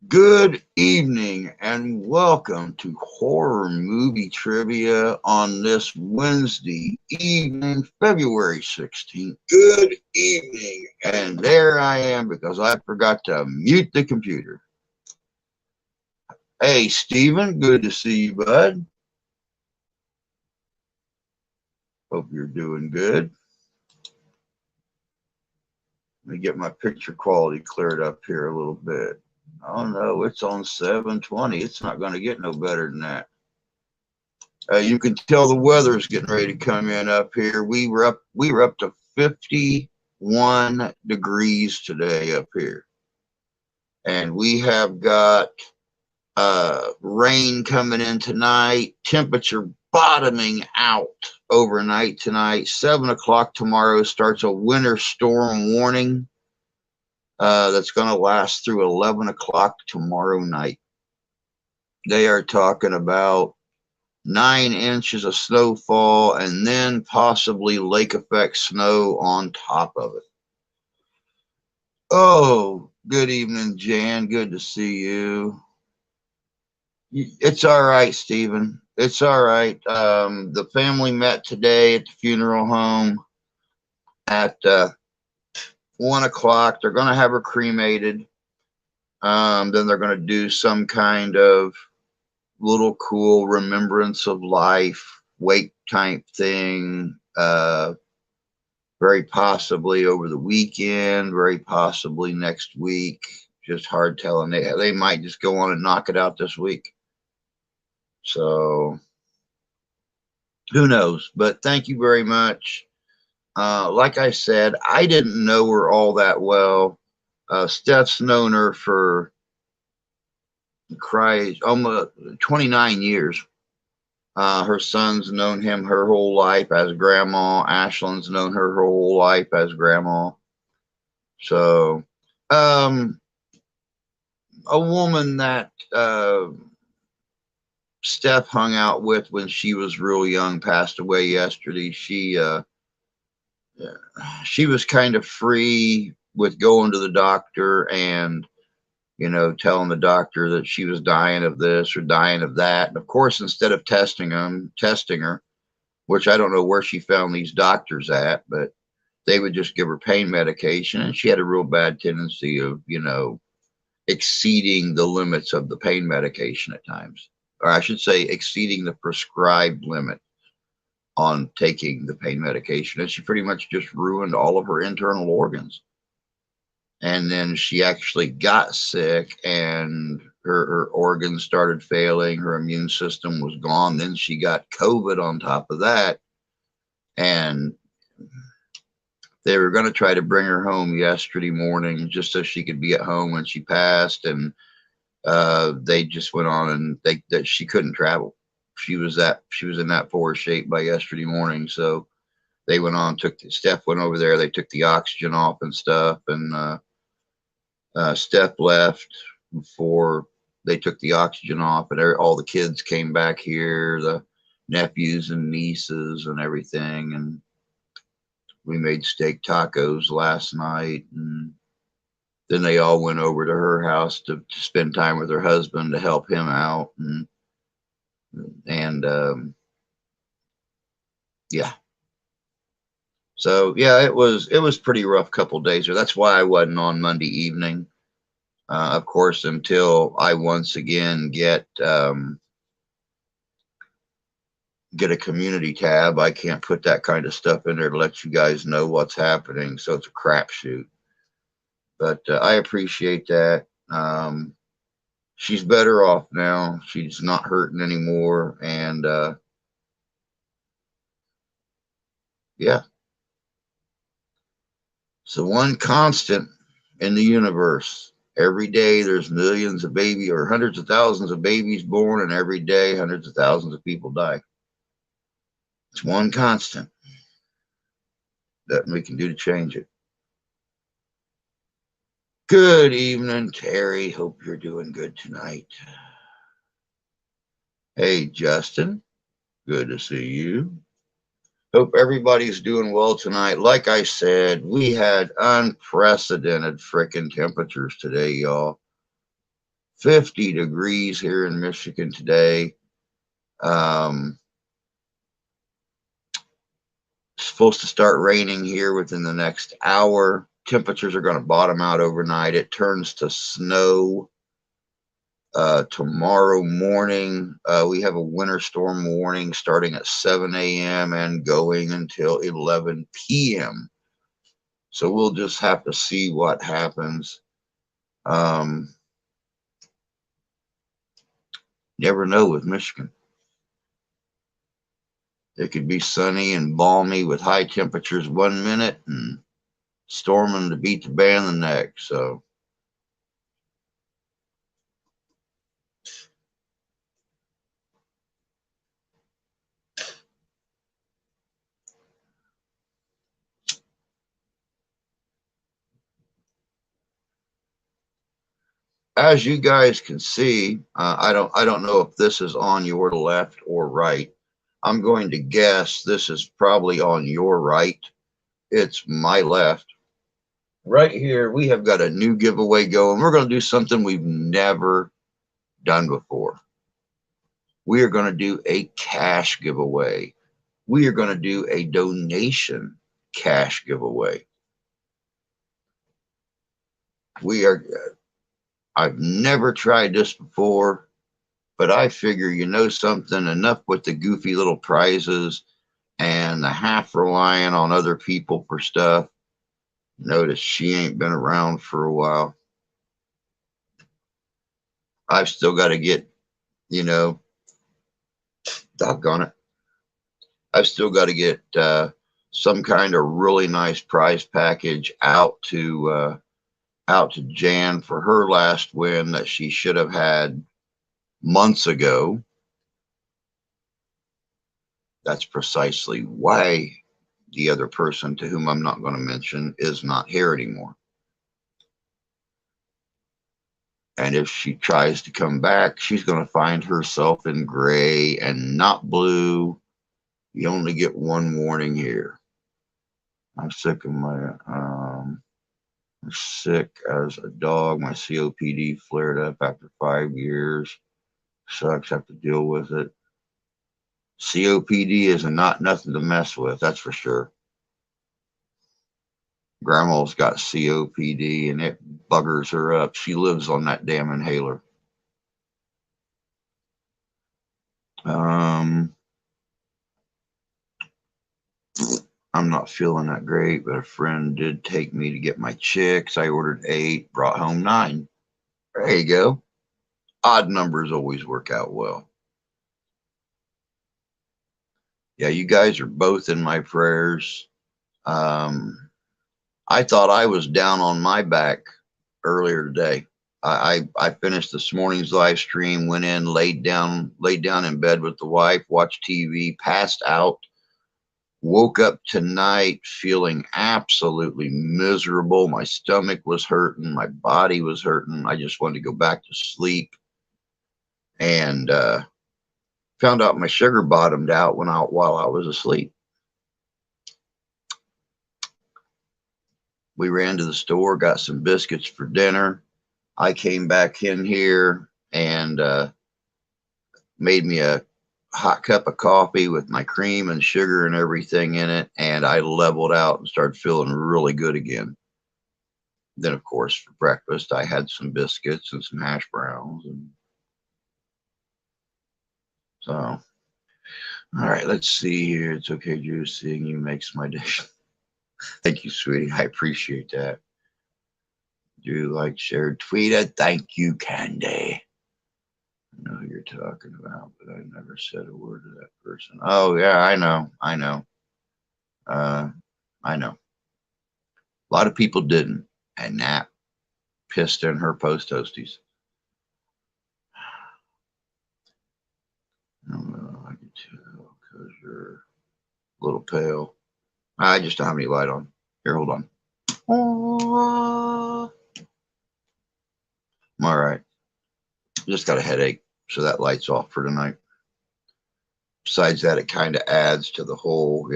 Good evening and welcome to Horror Movie Trivia on this Wednesday evening, February 16th. Good evening. And there I am because I forgot to mute the computer. Hey, Steven, good to see you, bud. Hope you're doing good. Let me get my picture quality cleared up here a little bit. Oh no, it's on 720. It's not going to get no better than that. You can tell the weather's getting ready to come in up here. We were up to 51 degrees today up here, and we have got rain coming in tonight. Temperature bottoming out overnight tonight. 7 o'clock tomorrow starts a winter storm warning that's going to last through 11 o'clock tomorrow night. They are talking about 9 inches of snowfall and then possibly lake effect snow on top of it. Oh, good evening, Jan. Good to see you. It's all right, Stephen. It's all right. The family met today at the funeral home at 1 o'clock. They're going to have her cremated. Then they're going to do some kind of little cool remembrance of life, wake type thing, very possibly over the weekend, very possibly next week. Just hard telling. They might just go on and knock it out this week. So who knows? But thank you very much. Like I said, I didn't know her all that well. Steph's known her for almost 29 years. Her son's known him her whole life as grandma. Ashlyn's known her whole life as grandma. So, a woman that Steph hung out with when she was real young passed away yesterday. She was kind of free with going to the doctor and telling the doctor that she was dying of this or dying of that. And of course, instead of testing her, which I don't know where she found these doctors at, but they would just give her pain medication. And she had a real bad tendency of, exceeding the limits of the pain medication at times. Or I should say, exceeding the prescribed limit on taking the pain medication. And she pretty much just ruined all of her internal organs. And then she actually got sick and her organs started failing. Her immune system was gone. Then she got COVID on top of that. And they were going to try to bring her home yesterday morning just so she could be at home when she passed. And they just went on and that she couldn't travel. She was in that poor shape by yesterday morning. So they went on, Steph went over there. They took the oxygen off and stuff. And Steph left before they took the oxygen off, and all the kids came back here, the nephews and nieces and everything. And we made steak tacos last night. And then they all went over to her house to spend time with her husband to help him out. And yeah. So yeah, it was pretty rough couple days. That's why I wasn't on Monday evening. Of course, until I once again get a community tab, I can't put that kind of stuff in there to let you guys know what's happening. So it's a crapshoot. But I appreciate that. She's better off now. She's not hurting anymore. And yeah. So one constant in the universe. Every day there's millions of babies or hundreds of thousands of babies born, and every day hundreds of thousands of people die. It's one constant that we can do to change it. Good evening, Terry. Hope you're doing good tonight. Hey, Justin. Good to see you. Hope everybody's doing well tonight. Like I said, we had unprecedented freaking temperatures today, y'all. 50 degrees here in Michigan today. Supposed to start raining here within the next hour. Temperatures are going to bottom out overnight. It turns to snow tomorrow morning. We have a winter storm warning starting at 7 a.m. and going until 11 p.m. So we'll just have to see what happens. Never know with Michigan. It could be sunny and balmy with high temperatures 1 minute and storming to beat the band the next. So as you guys can see, I don't know if this is on your left or right. I'm going to guess this is probably on your right. It's my left. Right here, we have got a new giveaway going. We're going to do something we've never done before. We are going to do a cash giveaway. We are going to do a donation cash giveaway. I've never tried this before, but I figure you know something, enough with the goofy little prizes and the half relying on other people for stuff. Notice she ain't been around for a while. I've still got to get, doggone it. I've still got to get some kind of really nice prize package out to Jan for her last win that she should have had months ago. That's precisely why the other person, to whom I'm not going to mention, is not here anymore. And if she tries to come back, she's going to find herself in gray and not blue. You only get one warning here. I'm sick of I'm sick as a dog. My COPD flared up after 5 years. Sucks. Have to deal with it. COPD is not nothing to mess with. That's for sure. Grandma's got COPD and it buggers her up. She lives on that damn inhaler. I'm not feeling that great, but a friend did take me to get my chicks. I ordered 8, brought home 9. There you go. Odd numbers always work out well. Yeah, you guys are both in my prayers. I thought I was down on my back earlier today. I finished this morning's live stream, went in, laid down in bed with the wife, watched TV, passed out, woke up tonight feeling absolutely miserable. My stomach was hurting, my body was hurting. I just wanted to go back to sleep, and found out my sugar bottomed out while I was asleep. We ran to the store, got some biscuits for dinner. I came back in here and made me a hot cup of coffee with my cream and sugar and everything in it, and I leveled out and started feeling really good again. Then, of course, for breakfast, I had some biscuits and some hash browns. And so, all right, let's see here. It's okay, Drew. Seeing you makes my day. Thank you, sweetie. I appreciate that. Do like, shared, tweeted. Thank you, Candy. I know who you're talking about, but I never said a word to that person. Oh, yeah, I know. I know. A lot of people didn't, and that pissed in her post toasties. I don't know. I can tell because you're a little pale. I just don't have any light on. Here, hold on. I'm all right. Just got a headache, so that light's off for tonight. Besides that, it kind of adds to the whole,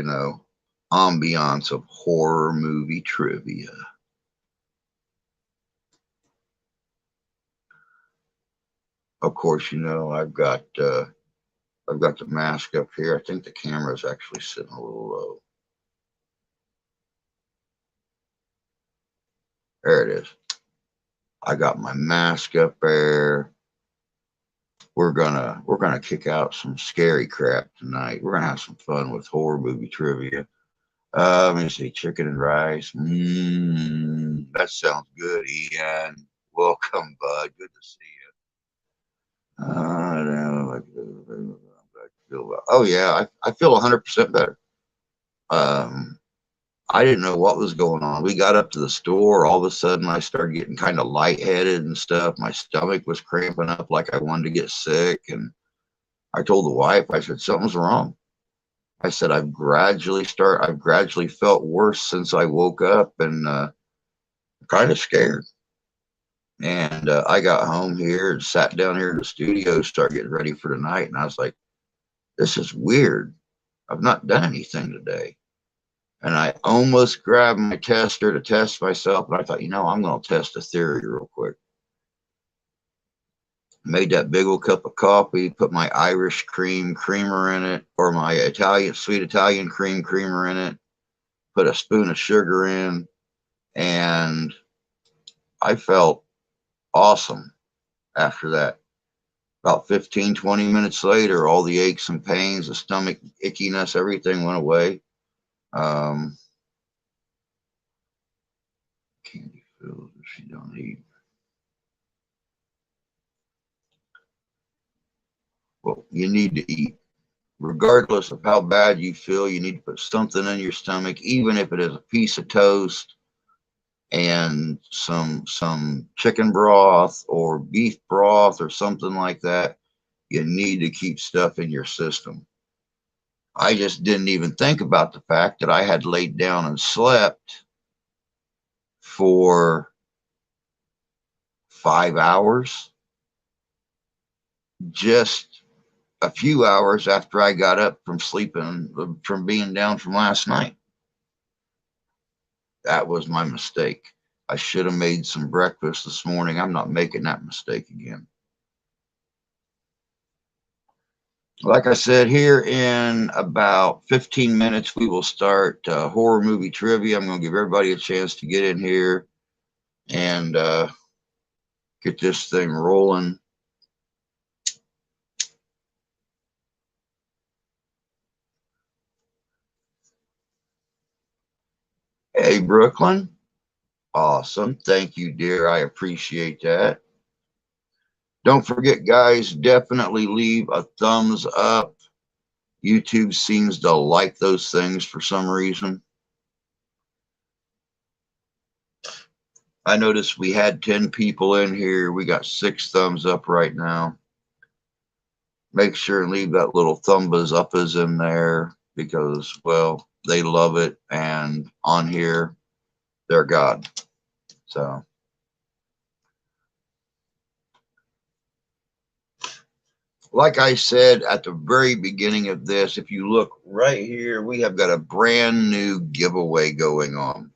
ambiance of horror movie trivia. Of course, you know, I've got the mask up here. I think the camera is actually sitting a little low. There it is. I got my mask up there. We're gonna kick out some scary crap tonight. We're gonna have some fun with horror movie trivia. Let me see, chicken and rice. That sounds good, Ian. Welcome, bud. Good to see you. Oh yeah, I feel 100% better. Um, I didn't know what was going on. We got up to the store. All of a sudden, I started getting kind of lightheaded and stuff. My stomach was cramping up like I wanted to get sick. And I told the wife, I said, something's wrong. I said, I've gradually felt worse since I woke up and kind of scared. And I got home here and sat down here in the studio, started getting ready for tonight. And I was like, this is weird. I've not done anything today. And I almost grabbed my tester to test myself. But I thought, you know, I'm going to test a theory real quick. Made that big old cup of coffee, put my Irish cream creamer in it, or my sweet Italian cream creamer in it, put a spoon of sugar in, and I felt awesome after that. About 15, 20 minutes later, all the aches and pains, the stomach ickiness, everything went away. Candy filled if she don't eat. Well, you need to eat. Regardless of how bad you feel, you need to put something in your stomach, even if it is a piece of toast and some chicken broth or beef broth or something like that. You need to keep stuff in your system. I just didn't even think about the fact that I had laid down and slept for 5 hours, just a few hours after I got up from sleeping, from being down from last night. That was my mistake. I should have made some breakfast this morning. I'm not making that mistake again. Like I said, here in about 15 minutes, we will start horror movie trivia. I'm going to give everybody a chance to get in here and get this thing rolling. Hey, Brooklyn. Awesome. Thank you, dear. I appreciate that. Don't forget, guys, definitely leave a thumbs up. YouTube seems to like those things for some reason. I noticed we had 10 people in here. We got 6 thumbs up right now. Make sure and leave that little thumbas uppers in there because, well, they love it. And on here, they're God. So, like I said at the very beginning of this, if you look right here, we have got a brand new giveaway going on.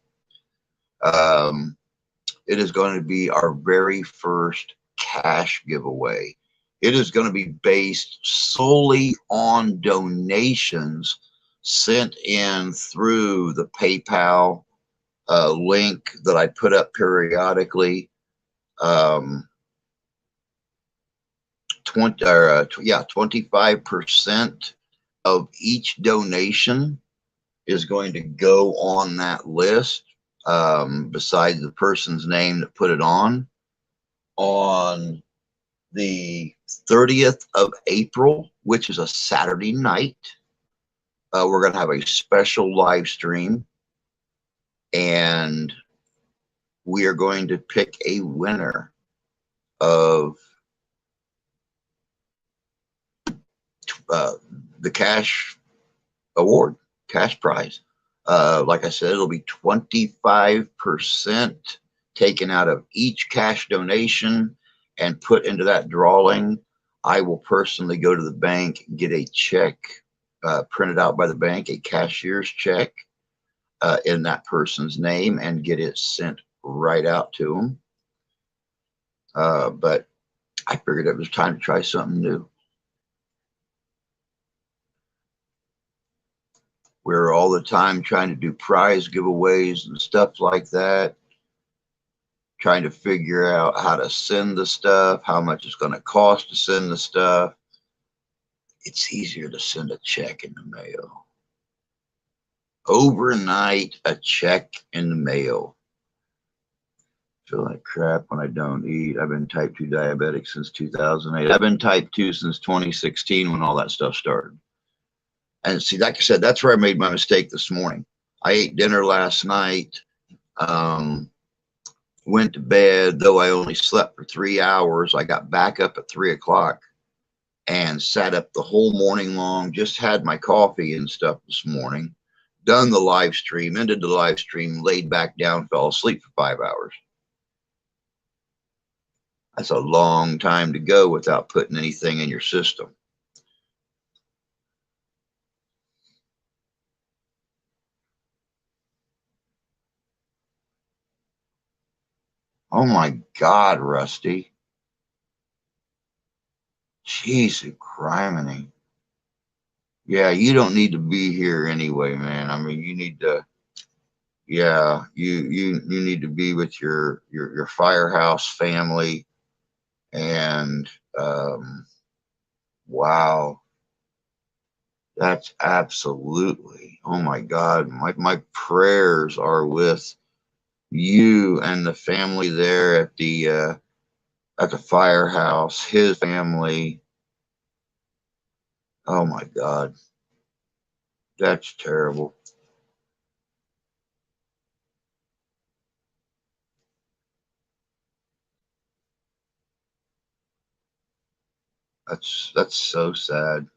It is going to be our very first cash giveaway. It is going to be based solely on donations sent in through the PayPal link that I put up periodically. 25% of each donation is going to go on that list, besides the person's name that put it on the 30th of April, which is a Saturday night. We're going to have a special live stream, and we are going to pick a winner of the cash award, cash prize. Like I said, it'll be 25% taken out of each cash donation and put into that drawing. I will personally go to the bank and get a check printed out by the bank, a cashier's check in that person's name, and get it sent right out to them. But I figured it was time to try something new. We're all the time trying to do prize giveaways and stuff like that, trying to figure out how to send the stuff, how much it's going to cost to send the stuff. It's easier to send a check in the mail. Overnight, a check in the mail. Feel like crap when I don't eat. I've been type 2 diabetic since 2008. I've been type 2 since 2016 when all that stuff started. And see, like I said, that's where I made my mistake this morning. I ate dinner last night, went to bed, though I only slept for 3 hours. I got back up at 3 o'clock and sat up the whole morning long, just had my coffee and stuff this morning, done the live stream, ended the live stream, laid back down, fell asleep for 5 hours. That's a long time to go without putting anything in your system. Oh my God, Rusty. Jeez, criminy. Yeah, you don't need to be here anyway, man. I mean, you need to, yeah, you need to be with your firehouse family. And wow, that's absolutely, oh my God, my prayers are with you and the family there at the firehouse, his family. Oh my God, that's terrible. That's so sad.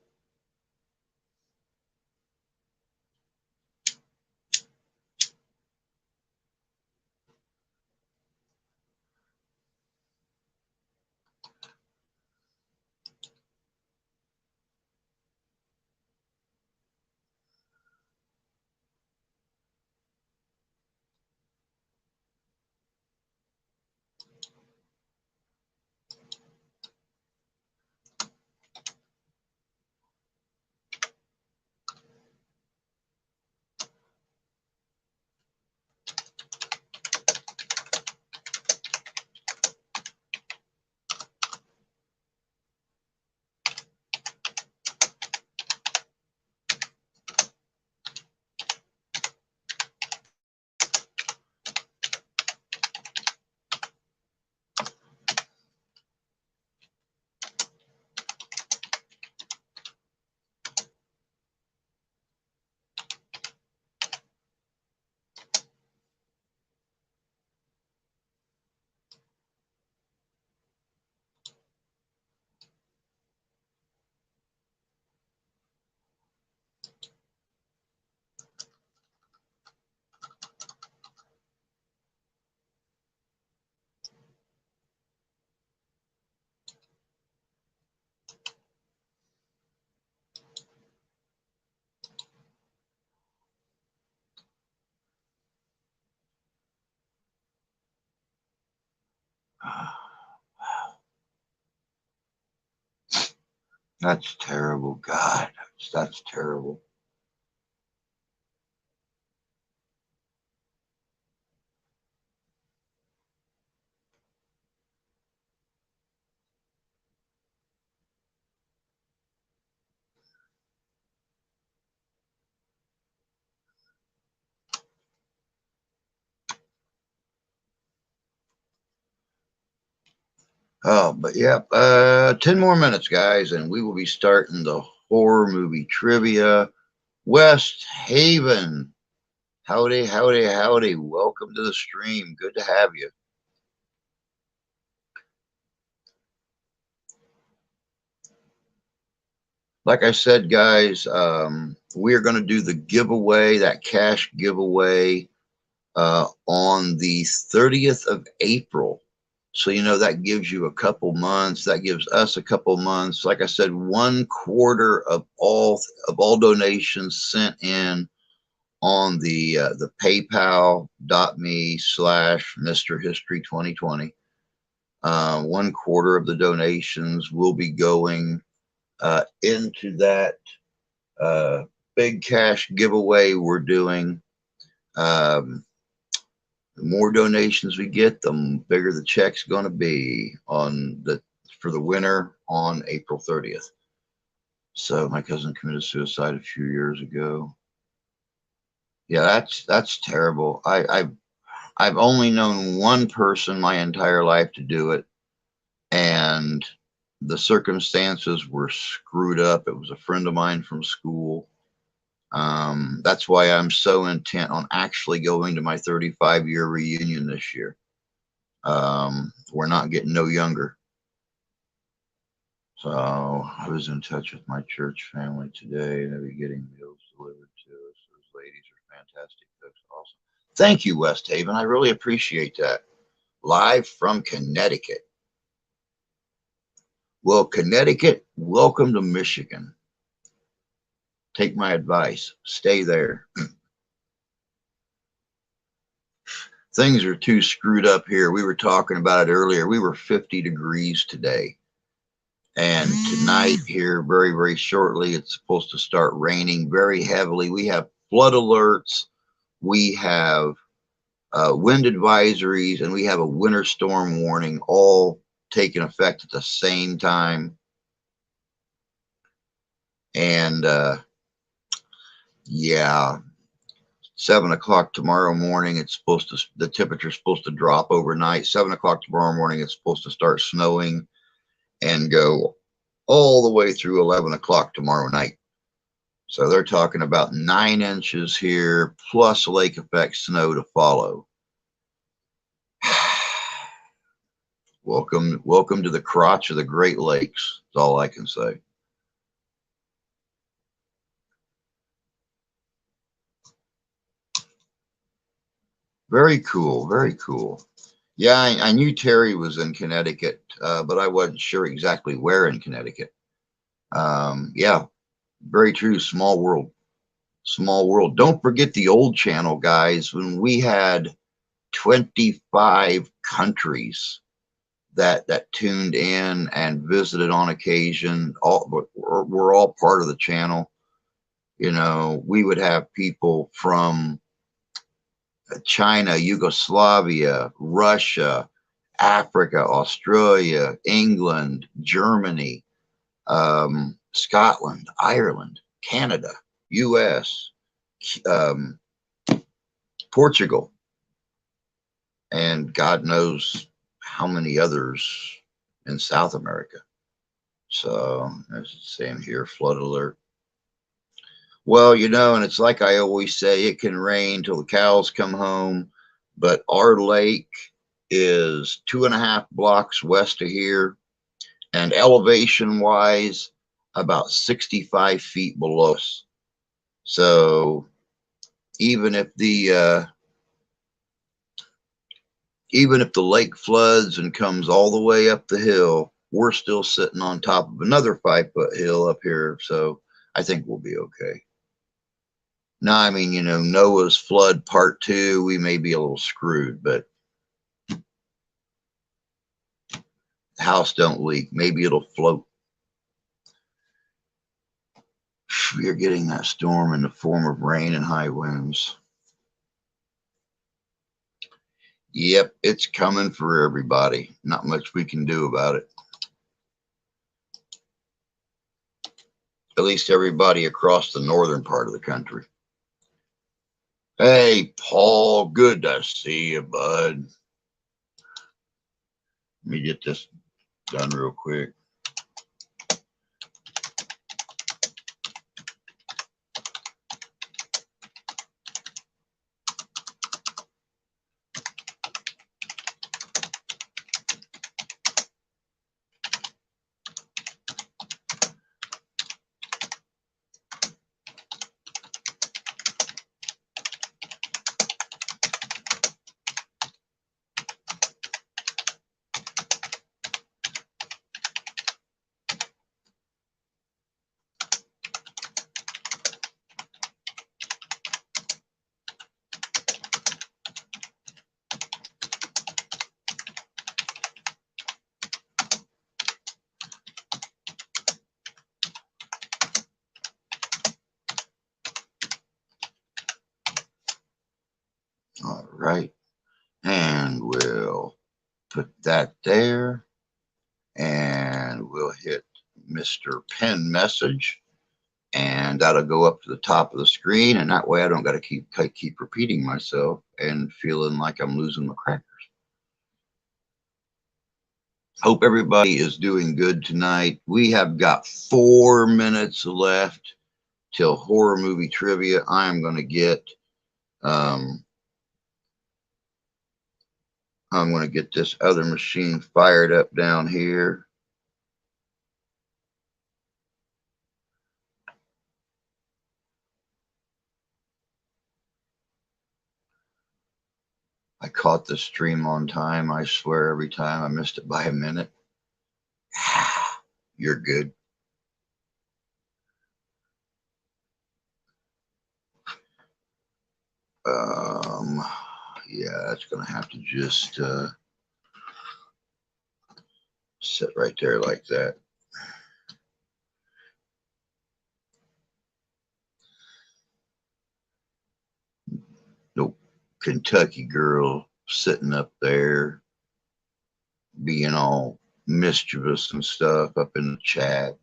That's terrible. God, that's terrible. Oh, but yeah, 10 more minutes, guys, and we will be starting the horror movie trivia. West Haven. Howdy, howdy, howdy. Welcome to the stream. Good to have you. Like I said, guys, we are going to do the giveaway, that cash giveaway, on the 30th of April. So, you know, that gives you a couple months. That gives us a couple months. Like I said, 1/4 of all donations sent in on the PayPal.me/Mr. History 2020. 1/4 of the donations will be going into that big cash giveaway we're doing. The more donations we get, the bigger the check's going to be for the winner on April 30th. So my cousin committed suicide a few years ago. Yeah, that's terrible. I've only known one person my entire life to do it, and the circumstances were screwed up. It was a friend of mine from school. That's why I'm so intent on actually going to my 35-year reunion this year. We're not getting no younger. So I was in touch with my church family today. They'll be getting meals delivered to us. Those ladies are fantastic folks. Awesome. Thank you, West Haven. I really appreciate that. Live from Connecticut. Well, Connecticut, welcome to Michigan. Take my advice. Stay there. Things are too screwed up here. We were talking about it earlier. We were 50 degrees today. And tonight here, very, very shortly, it's supposed to start raining very heavily. We have flood alerts. We have wind advisories, and we have a winter storm warning, all taking effect at the same time. And yeah, 7 o'clock tomorrow morning, the temperature's supposed to drop overnight. 7 o'clock tomorrow morning, it's supposed to start snowing and go all the way through 11 o'clock tomorrow night. So they're talking about 9 inches here, plus lake effect snow to follow. Welcome to the crotch of the Great Lakes. That's all I can say. Very cool. Very cool. Yeah, I knew Terry was in Connecticut, but I wasn't sure exactly where in Connecticut. Yeah, very true. Small world. Small world. Don't forget the old channel, guys, when we had 25 countries that tuned in and visited on occasion. We're all part of the channel. You know, we would have people from China, Yugoslavia, Russia, Africa, Australia, England, Germany, Scotland, Ireland, Canada, US, Portugal, and God knows how many others in South America. So as it's saying here, flood alert. Well, you know, and it's like I always say, it can rain till the cows come home, but our lake is 2.5 blocks west of here, and elevation wise, about 65 feet below us. So even if the lake floods and comes all the way up the hill, we're still sitting on top of another 5-foot hill up here. So I think we'll be okay. Now, I mean, you know, Noah's flood part 2, we may be a little screwed, but the house don't leak. Maybe it'll float. We are getting that storm in the form of rain and high winds. Yep, it's coming for everybody. Not much we can do about it. At least everybody across the northern part of the country. Hey, Paul, good to see you, bud. Let me get this done real quick. right. And we'll put that there. And we'll hit Mr. Pen Message. And that'll go up to the top of the screen. And that way I don't got to keep repeating myself and feeling like I'm losing my crackers. Hope everybody is doing good tonight. We have got 4 minutes left till horror movie trivia. I am going to get I'm going to get this other machine fired up down here. I caught the stream on time. I swear every time I missed it by a minute. You're good. Yeah, that's going to have to just sit right there like that. Nope. Kentucky girl sitting up there being all mischievous and stuff up in the chat.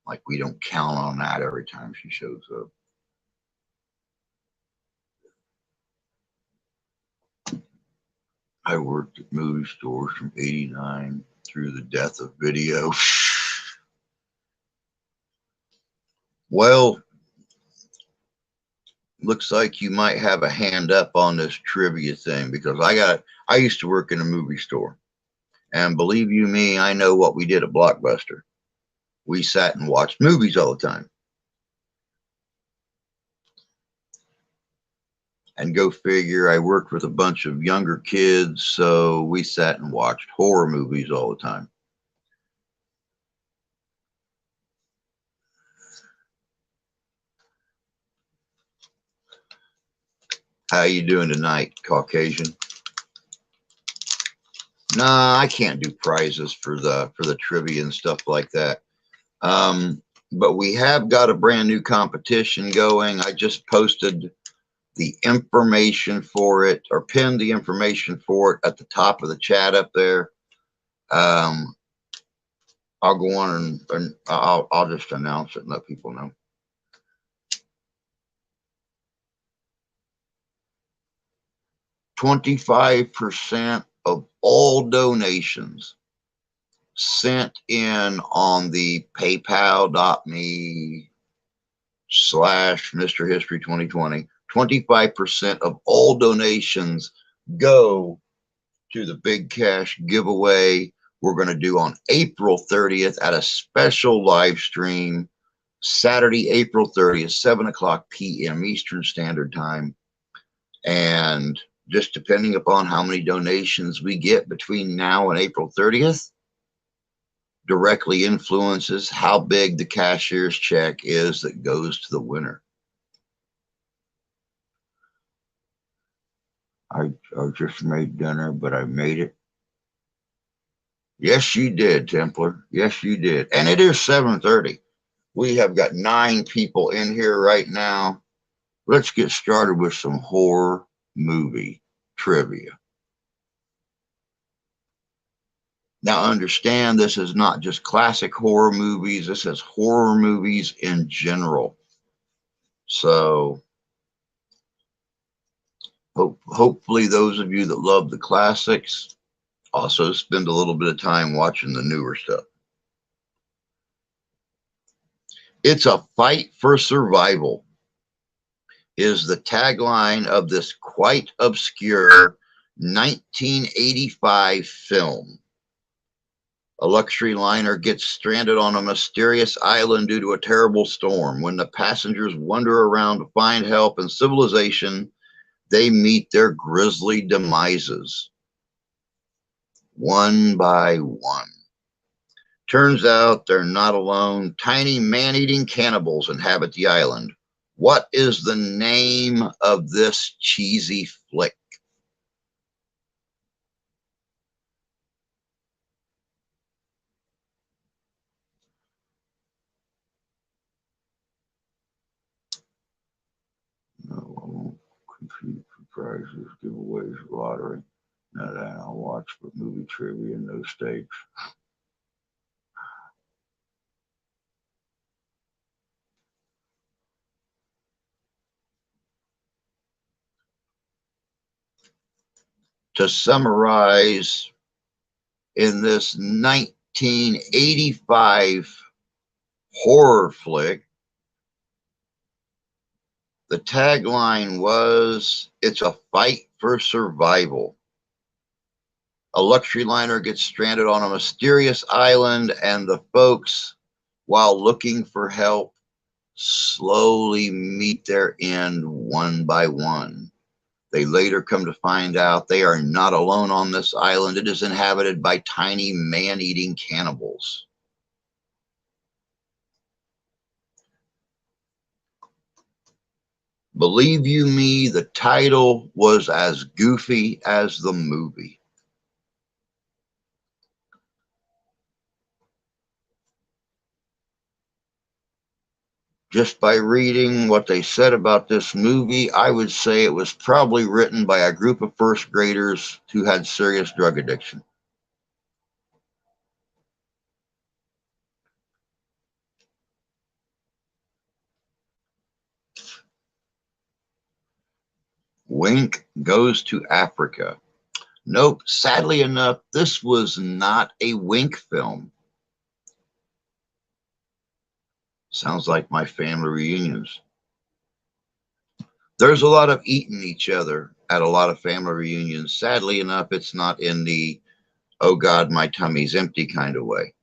Like we don't count on that every time she shows up. I worked at movie stores from '89 through the death of video. Well, looks like you might have a hand up on this trivia thing because I used to work in a movie store. And believe you me, I know what we did at Blockbuster. We sat and watched movies all the time. And go figure, I worked with a bunch of younger kids, so we sat and watched horror movies all the time. How you doing tonight, Caucasian? Nah, I can't do prizes for the trivia and stuff like that. But we have got a brand new competition going. I just posted the information for it, or pinned the information for it at the top of the chat up there. I'll go on and I'll just announce it and let people know. 25% of all donations sent in on the paypal.me/Mr. History 2020, 25% of all donations go to the big cash giveaway we're going to do on April 30th at a special live stream, Saturday, April 30th, 7:00 p.m. Eastern Standard Time. And just depending upon how many donations we get between now and April 30th, directly influences how big the cashier's check is that goes to the winner. I just made dinner, but I made it. Yes, you did, Templar. Yes, you did. And it is 7:30. We have got 9 people in here right now. Let's get started with some horror movie trivia. Now, understand this is not just classic horror movies. This is horror movies in general. So hopefully those of you that love the classics also spend a little bit of time watching the newer stuff. It's a fight for survival is the tagline of this quite obscure 1985 film. A luxury liner gets stranded on a mysterious island due to a terrible storm. When the passengers wander around to find help and civilization, they meet their grisly demises, one by one. Turns out they're not alone. Tiny man-eating cannibals inhabit the island. What is the name of this cheesy flick? No, I won't compete for prizes, giveaways, lottery. Now that I'll watch for movie trivia and no stakes. To summarize, in this 1985 horror flick, the tagline was, "It's a fight for survival." A luxury liner gets stranded on a mysterious island, and the folks, while looking for help, slowly meet their end one by one. They later come to find out they are not alone on this island. It is inhabited by tiny man-eating cannibals. Believe you me, the title was as goofy as the movie. Just by reading what they said about this movie, I would say it was probably written by a group of first graders who had serious drug addiction. Wink Goes to Africa. Nope, sadly enough, this was not a Wink film. Sounds like my family reunions. There's a lot of eating each other at a lot of family reunions. Sadly enough, it's not in the, oh God, my tummy's empty kind of way.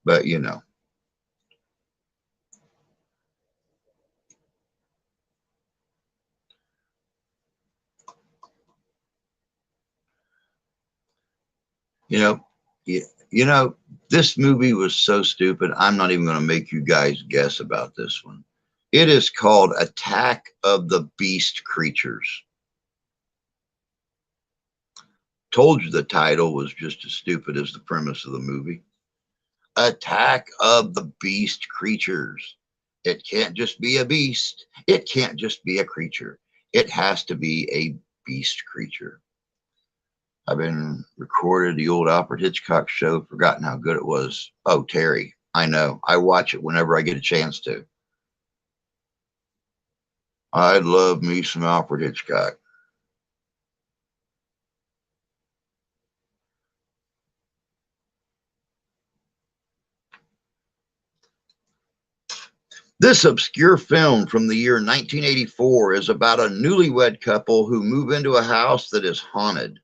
But you know. You know, you know, this movie was so stupid. I'm not even going to make you guys guess about this one. It is called Attack of the Beast Creatures. Told you the title was just as stupid as the premise of the movie. Attack of the Beast Creatures. It can't just be a beast. It can't just be a creature. It has to be a beast creature. I've been recorded the old Alfred Hitchcock show, forgotten how good it was. Oh, Terry, I know. I watch it whenever I get a chance to. I love me some Alfred Hitchcock. This obscure film from the year 1984 is about a newlywed couple who move into a house that is haunted.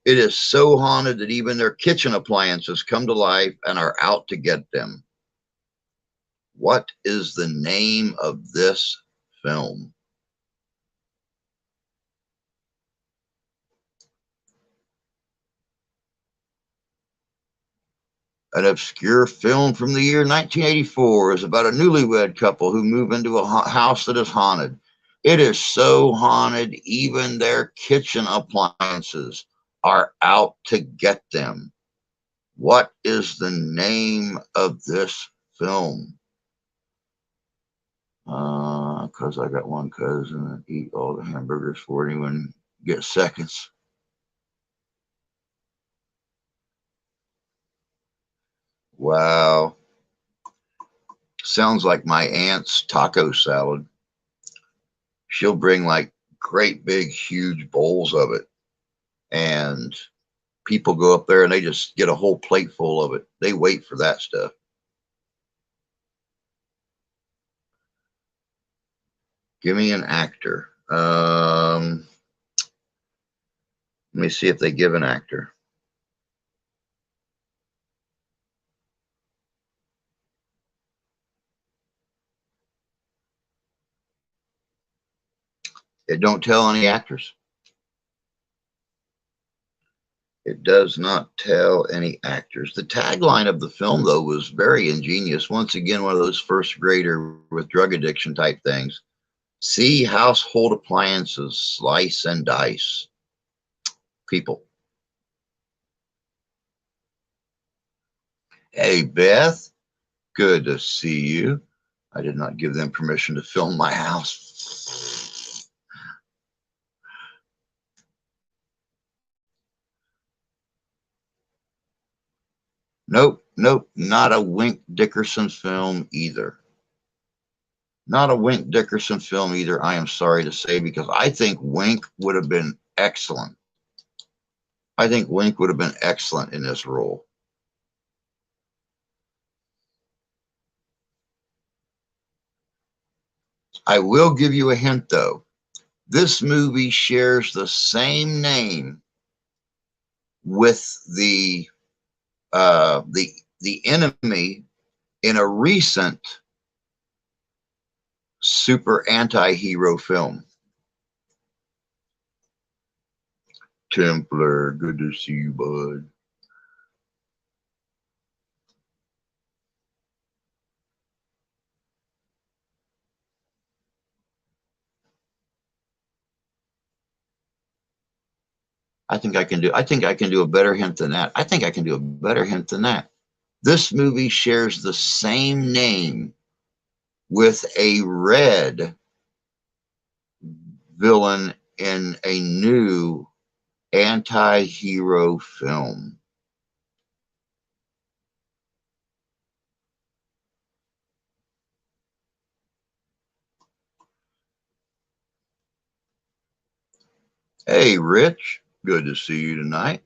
It is so haunted that even their kitchen appliances come to life and are out to get them. What is the name of this film? An obscure film from the year 1984 is about a newlywed couple who move into a house that is haunted. It is so haunted, even their kitchen appliances are out to get them. What is the name of this film? Because I got one cousin that eat all the hamburgers for anyone get seconds. Wow. Sounds like my aunt's taco salad. She'll bring like great big, huge bowls of it. And people go up there and they just get a whole plate full of it. They wait for that stuff. Give me an actor. Let me see if they give an actor. It don't tell any actors. It does not tell any actors. The tagline of the film, though, was very ingenious. Once again, one of those first grader with drug addiction type things. See household appliances, slice and dice. People. Hey, Beth. Good to see you. I did not give them permission to film my house. Nope, nope, not a Wink Dickerson film either. Not a Wink Dickerson film either, I am sorry to say, because I think Wink would have been excellent. I think Wink would have been excellent in this role. I will give you a hint, though. This movie shares the same name with the enemy in a recent super anti-hero film. Templar, good to see you, bud. I think I can do a better hint than that. I think I can do a better hint than that. This movie shares the same name with a red villain in a new anti-hero film. Hey, Rich. Good to see you tonight.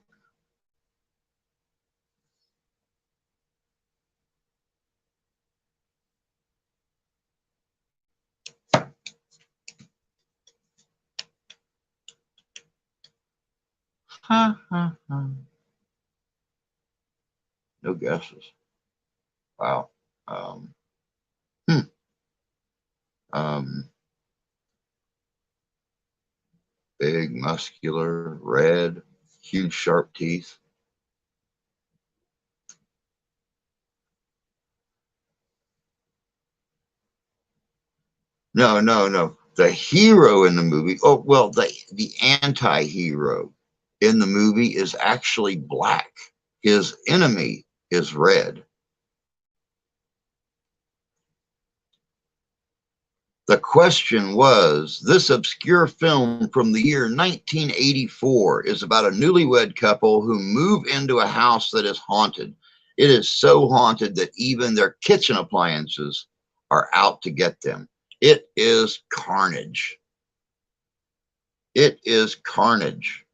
No guesses. Wow. Hmm. Big, muscular, red, huge, sharp teeth. No, no, no. The hero in the movie, oh, well, the anti-hero in the movie is actually black. His enemy is red. The question was, this obscure film from the year 1984 is about a newlywed couple who move into a house that is haunted. It is so haunted that even their kitchen appliances are out to get them. It is Carnage. It is Carnage.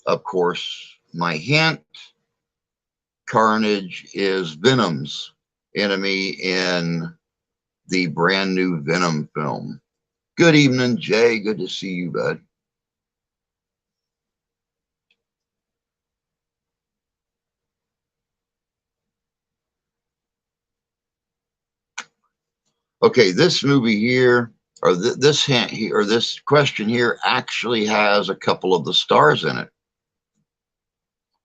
Of course, my hint, Carnage is Venom's enemy in the brand new Venom film. Good evening, Jay. Good to see you, bud. Okay, this movie here, or this hint here, or this question here actually has a couple of the stars in it.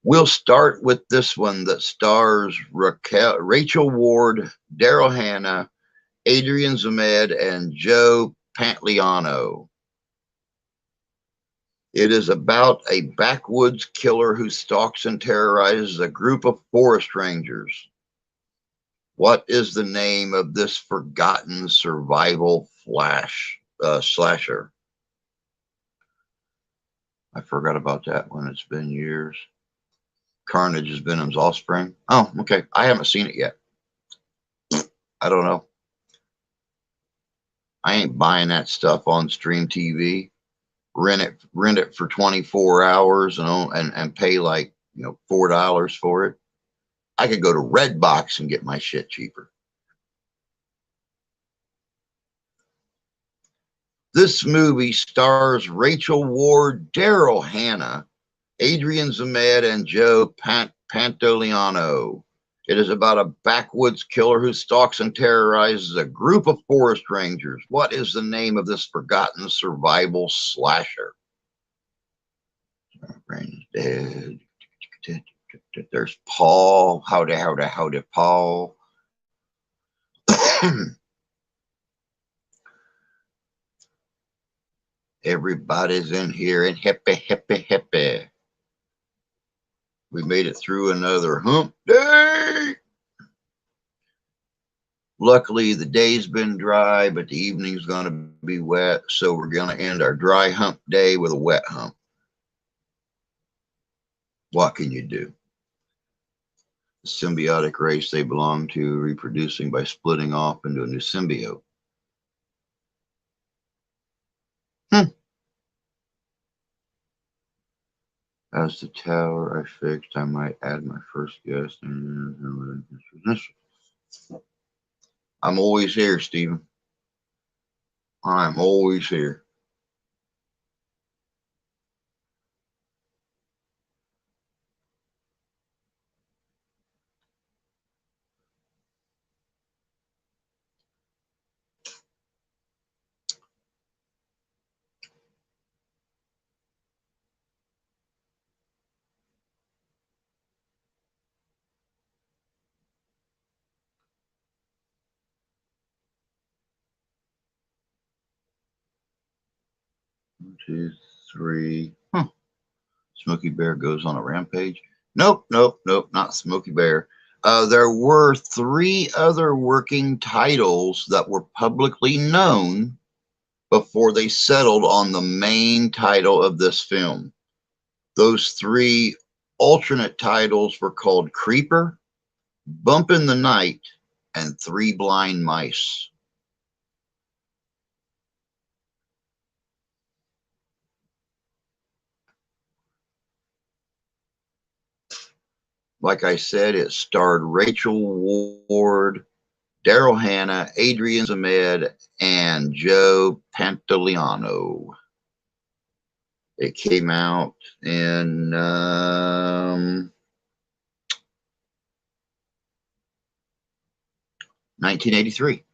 We'll start with this one that stars Rachel Ward, Daryl Hannah, Adrian Zmed, and Joe Pantoliano. It is about a backwoods killer who stalks and terrorizes a group of forest rangers. What is the name of this forgotten survival slasher? I forgot about that one. It's been years. Carnage is Venom's offspring. Oh, okay. I haven't seen it yet. I don't know. I ain't buying that stuff on stream TV. Rent it for 24 hours and pay like $4 for it. I could go to Redbox and get my shit cheaper. This movie stars Rachel Ward, Daryl Hannah, Adrian Zmed, and Joe Pantoliano. It is about a backwoods killer who stalks and terrorizes a group of forest rangers. What is the name of this forgotten survival slasher? Brain is dead. There's Paul. Howdy, Paul. Everybody's in here and happy. We made it through another hump day. Luckily, the day's been dry, but the evening's going to be wet, so we're going to end our dry hump day with a wet hump. What can you do? The symbiotic race they belong to reproducing by splitting off into a new symbiote. As the tower I fixed, I might add my first guest. I'm always here, Stephen. I'm always here. One, two, three. Smokey Bear goes on a rampage. Nope, nope, nope, not Smokey Bear. There were three other working titles that were publicly known before they settled on the main title of this film. Those three alternate titles were called Creeper, Bump in the Night, and Three Blind Mice. Like I said, it starred Rachel Ward, Daryl Hannah, Adrian Zmed, and Joe Pantoliano. It came out in 1983.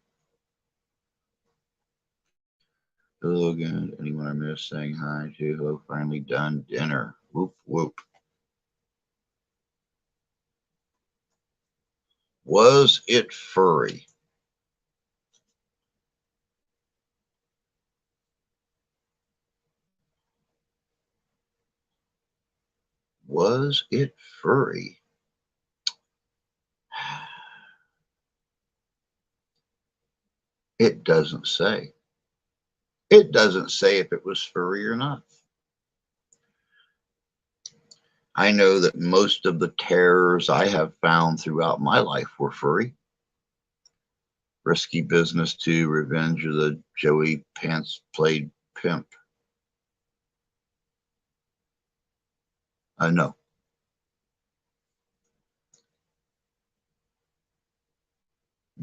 Hello again. Anyone I missed saying hi to? Hello, finally done dinner. Whoop, whoop. Was it furry? Was it furry? It doesn't say. It doesn't say if it was furry or not. I know that most of the terrors I have found throughout my life were furry. Risky Business 2, Revenge of the Joey Pants Played Pimp. No.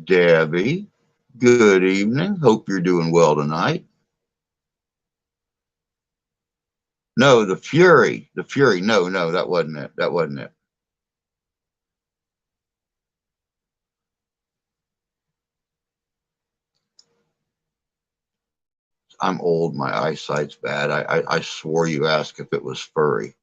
Debbie, good evening. Hope you're doing well tonight. No, the Fury. The Fury. No, no, that wasn't it. That wasn't it. I'm old. My eyesight's bad. I swore you asked if it was furry.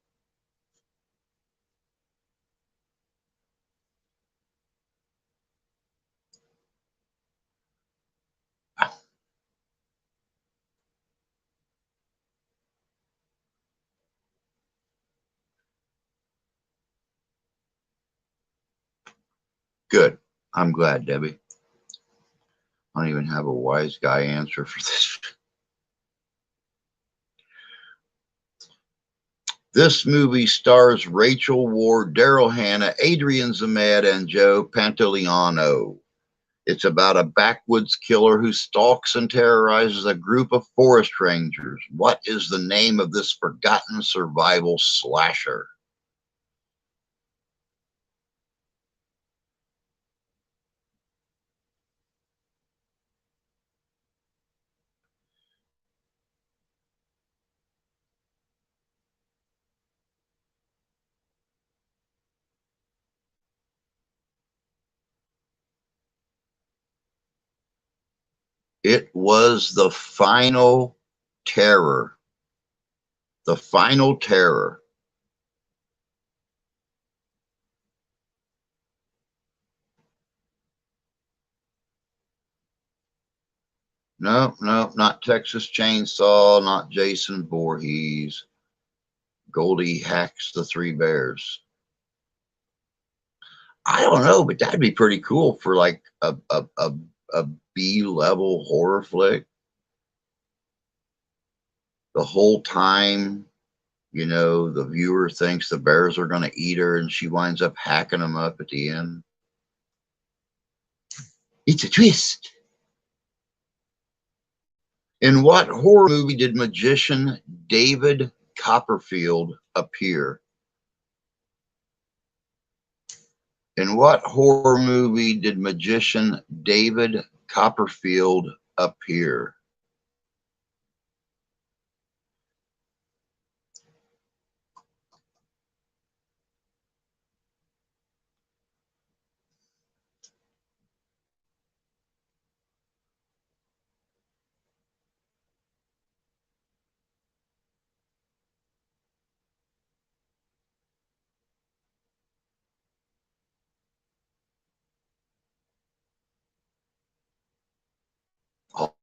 Good. I'm glad, Debbie. I don't even have a wise guy answer for this. This movie stars Rachel Ward, Daryl Hannah, Adrian Zmed, and Joe Pantoliano. It's about a backwoods killer who stalks and terrorizes a group of forest rangers. What is the name of this forgotten survival slasher? It was The Final Terror. The Final Terror. No, no, not Texas Chainsaw, not Jason Voorhees. Goldie Hacks the Three Bears. I don't know, but that'd be pretty cool for like a B-level horror flick. The whole time You know, the viewer thinks the bears are going to eat her, and she winds up hacking them up at the end. It's a twist. In what horror movie did magician David Copperfield appear? In what horror movie did magician David Copperfield appear?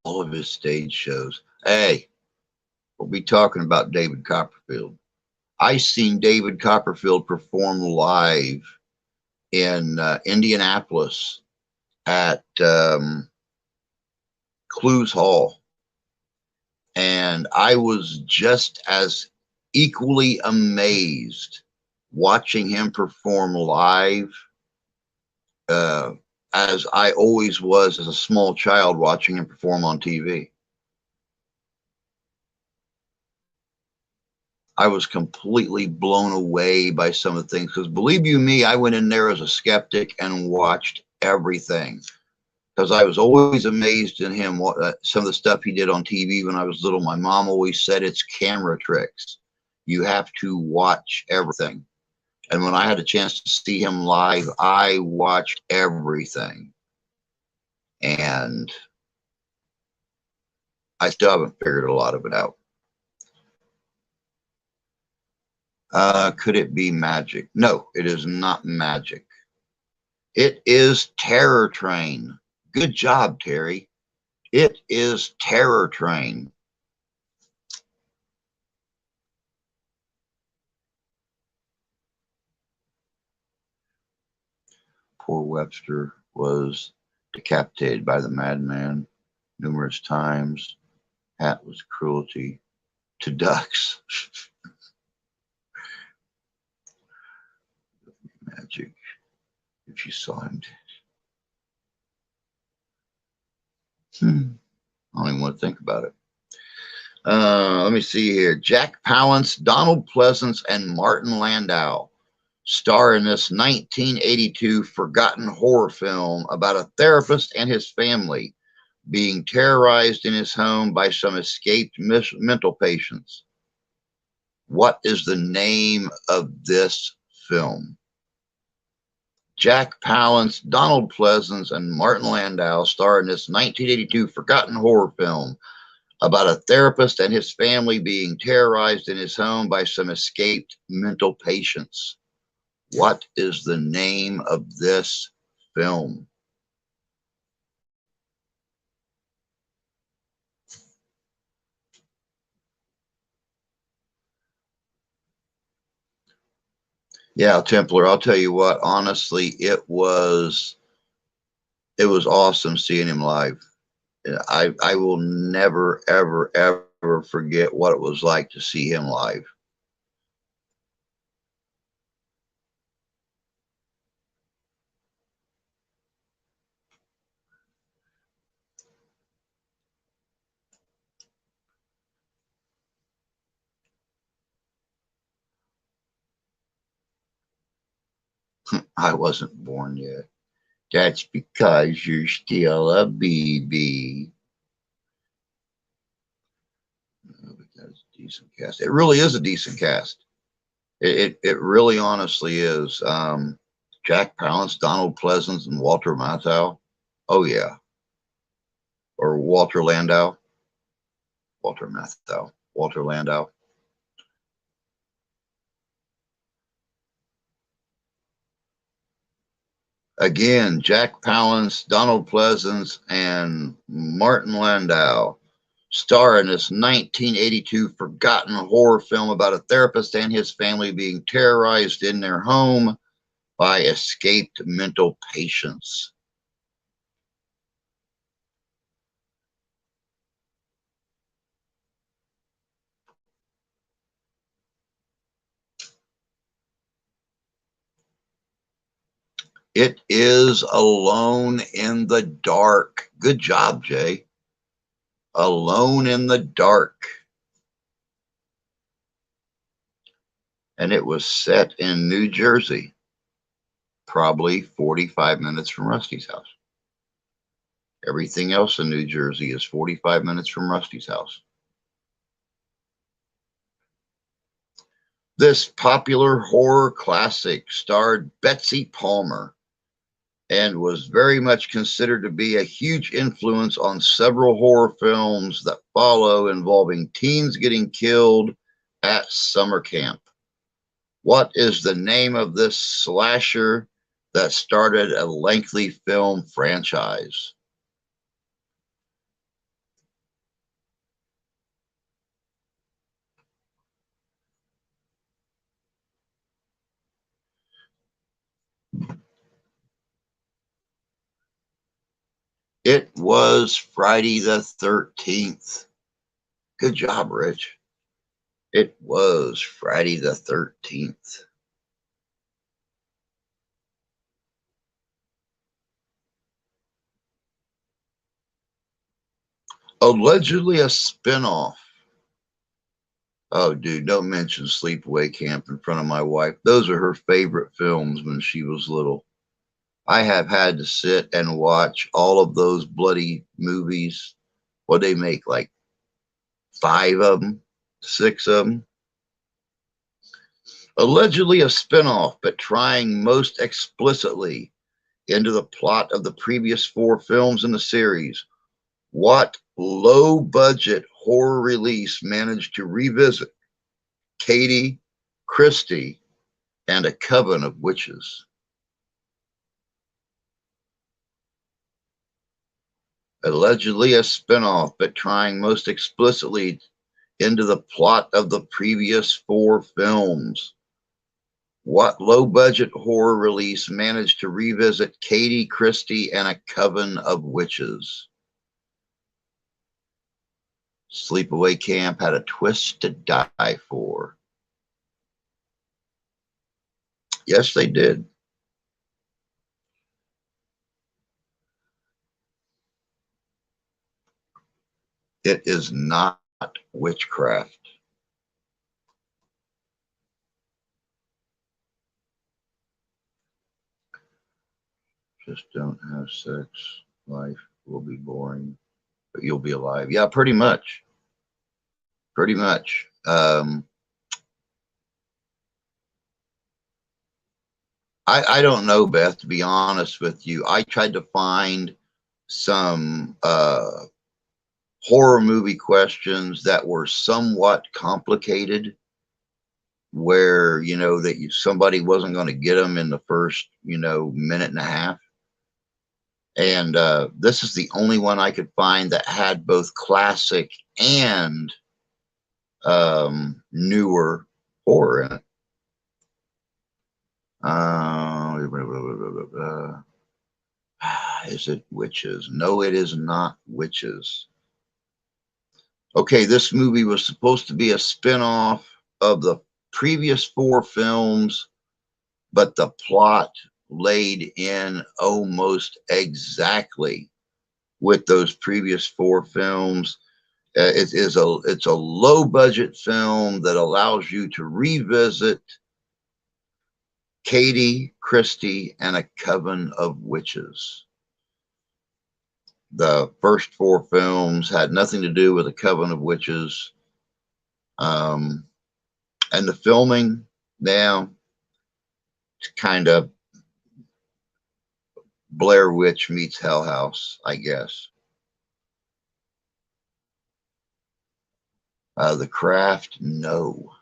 All of his stage shows. Hey, we'll be talking about David Copperfield. I seen David Copperfield perform live in Indianapolis at Clues Hall, and I was just as equally amazed watching him perform live uh, as I always was as a small child watching him perform on TV. I was completely blown away by some of the things because, believe you me, I went in there as a skeptic and watched everything because I was always amazed in him. Some of the stuff he did on TV when I was little. My mom always said it's camera tricks. You have to watch everything. And when I had a chance to see him live, I watched everything. And I still haven't figured a lot of it out. Could it be magic? No, it is not magic. It is Terror Train. Good job, Terry. It is Terror Train. Poor Webster was decapitated by the madman numerous times. That was cruelty to ducks. Magic. If you saw him. I don't even want to think about it. Let me see here. Jack Palance, Donald Pleasance, and Martin Landau star in this 1982 forgotten horror film about a therapist and his family being terrorized in his home by some escaped mental patients. What is the name of this film? Jack Palance, Donald Pleasance, and Martin Landau star in this 1982 forgotten horror film about a therapist and his family being terrorized in his home by some escaped mental patients. What is the name of this film? Yeah, Templar, I'll tell you what, honestly, it was awesome seeing him live. I will never, ever, ever forget what it was like to see him live. I wasn't born yet. That's because you're still a baby. That's a decent cast. It really is a decent cast. It really honestly is. Jack Palance, Donald Pleasance, and Walter Matthau. Oh yeah, or Walter Landau. Walter Matthau. Walter Landau. Again, Jack Palance, Donald Pleasance, and Martin Landau star in this 1982 forgotten horror film about a therapist and his family being terrorized in their home by escaped mental patients. It is Alone in the Dark. Good job, Jay. Alone in the Dark. And it was set in New Jersey, probably 45 minutes from Rusty's house. Everything else in New Jersey is 45 minutes from Rusty's house. This popular horror classic starred Betsy Palmer and was very much considered to be a huge influence on several horror films that follow involving teens getting killed at summer camp. What is the name of this slasher that started a lengthy film franchise? It was Friday the 13th. Good job, Rich. It was Friday the 13th. Allegedly a spinoff. Oh, dude, don't mention Sleepaway Camp in front of my wife. Those are her favorite films when she was little. I have had to sit and watch all of those bloody movies. What they make, like 5 of them, 6 of them. Allegedly a spinoff, but trying most explicitly into the plot of the previous 4 films in the series. What low budget horror release managed to revisit Katie, Christie, and a coven of witches? Allegedly a spinoff, but trying most explicitly into the plot of the previous 4 films. What low budget horror release managed to revisit Katie, Christie, and a coven of witches? Sleepaway Camp had a twist to die for. Yes, they did. It is not witchcraft. Just don't have sex. Life will be boring, but you'll be alive. Yeah, pretty much. Pretty much. I don't know, Beth, to be honest with you. I tried to find some horror movie questions that were somewhat complicated, where, that somebody wasn't going to get them in the first, minute and a half. And this is the only one I could find that had both classic and newer horror in it. Is it witches? No, it is not witches. Okay, this movie was supposed to be a spin-off of the previous 4 films, but the plot laid in almost exactly with those previous 4 films. It's a low budget film that allows you to revisit Katie, Christie, and a coven of witches. The first 4 films had nothing to do with a coven of witches. And the filming now, it's kind of Blair Witch meets Hell House, I guess. The Craft, no.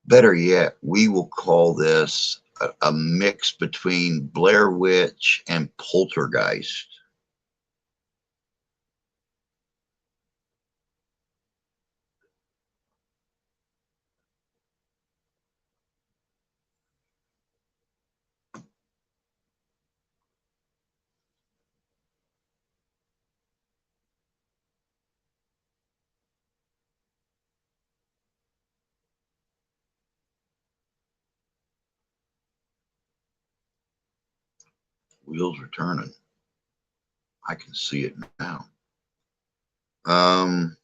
Better yet, we will call this a mix between Blair Witch and Poltergeist. Wheels are turning. I can see it now. Um,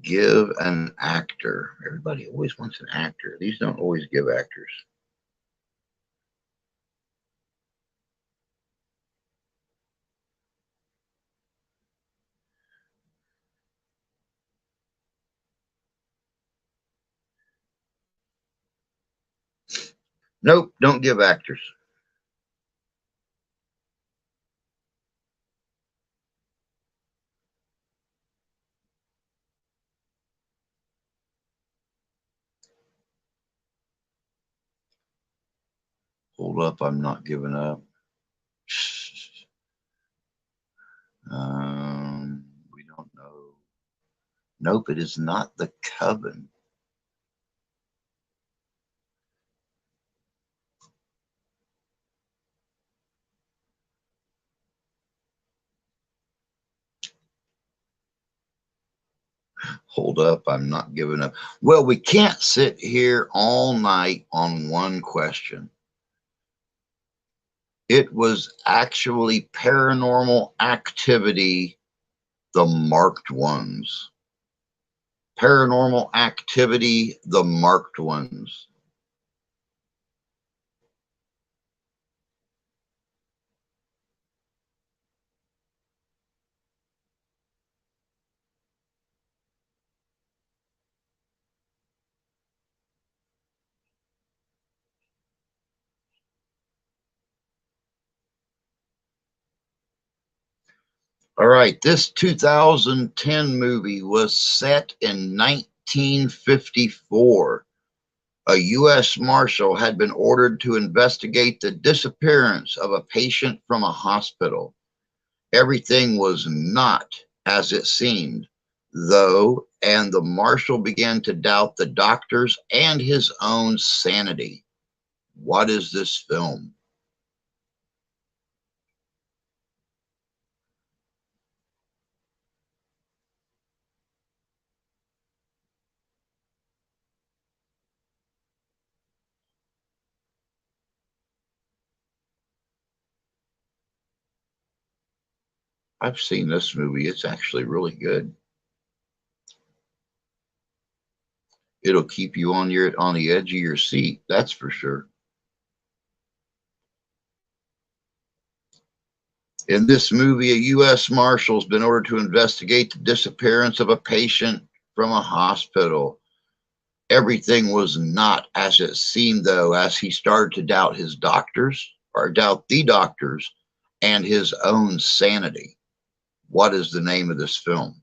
give an actor. Everybody always wants an actor. These don't always give actors. Nope, don't give actors. Hold up, I'm not giving up. We don't know. Nope, it is not the Coven. Hold up, I'm not giving up. Well, we can't sit here all night on one question. It was actually Paranormal Activity, the marked ones. Paranormal Activity, the marked ones. All right, this 2010 movie was set in 1954. A U.S. Marshal had been ordered to investigate the disappearance of a patient from a hospital. Everything was not as it seemed, though, and the Marshal began to doubt the doctors and his own sanity. What is this film? I've seen this movie. It's actually really good. It'll keep you on the edge of your seat, that's for sure. In this movie, a U.S. Marshal's been ordered to investigate the disappearance of a patient from a hospital. Everything was not as it seemed, though, as he started to doubt his doctors, or doubt the doctors, and his own sanity. What is the name of this film?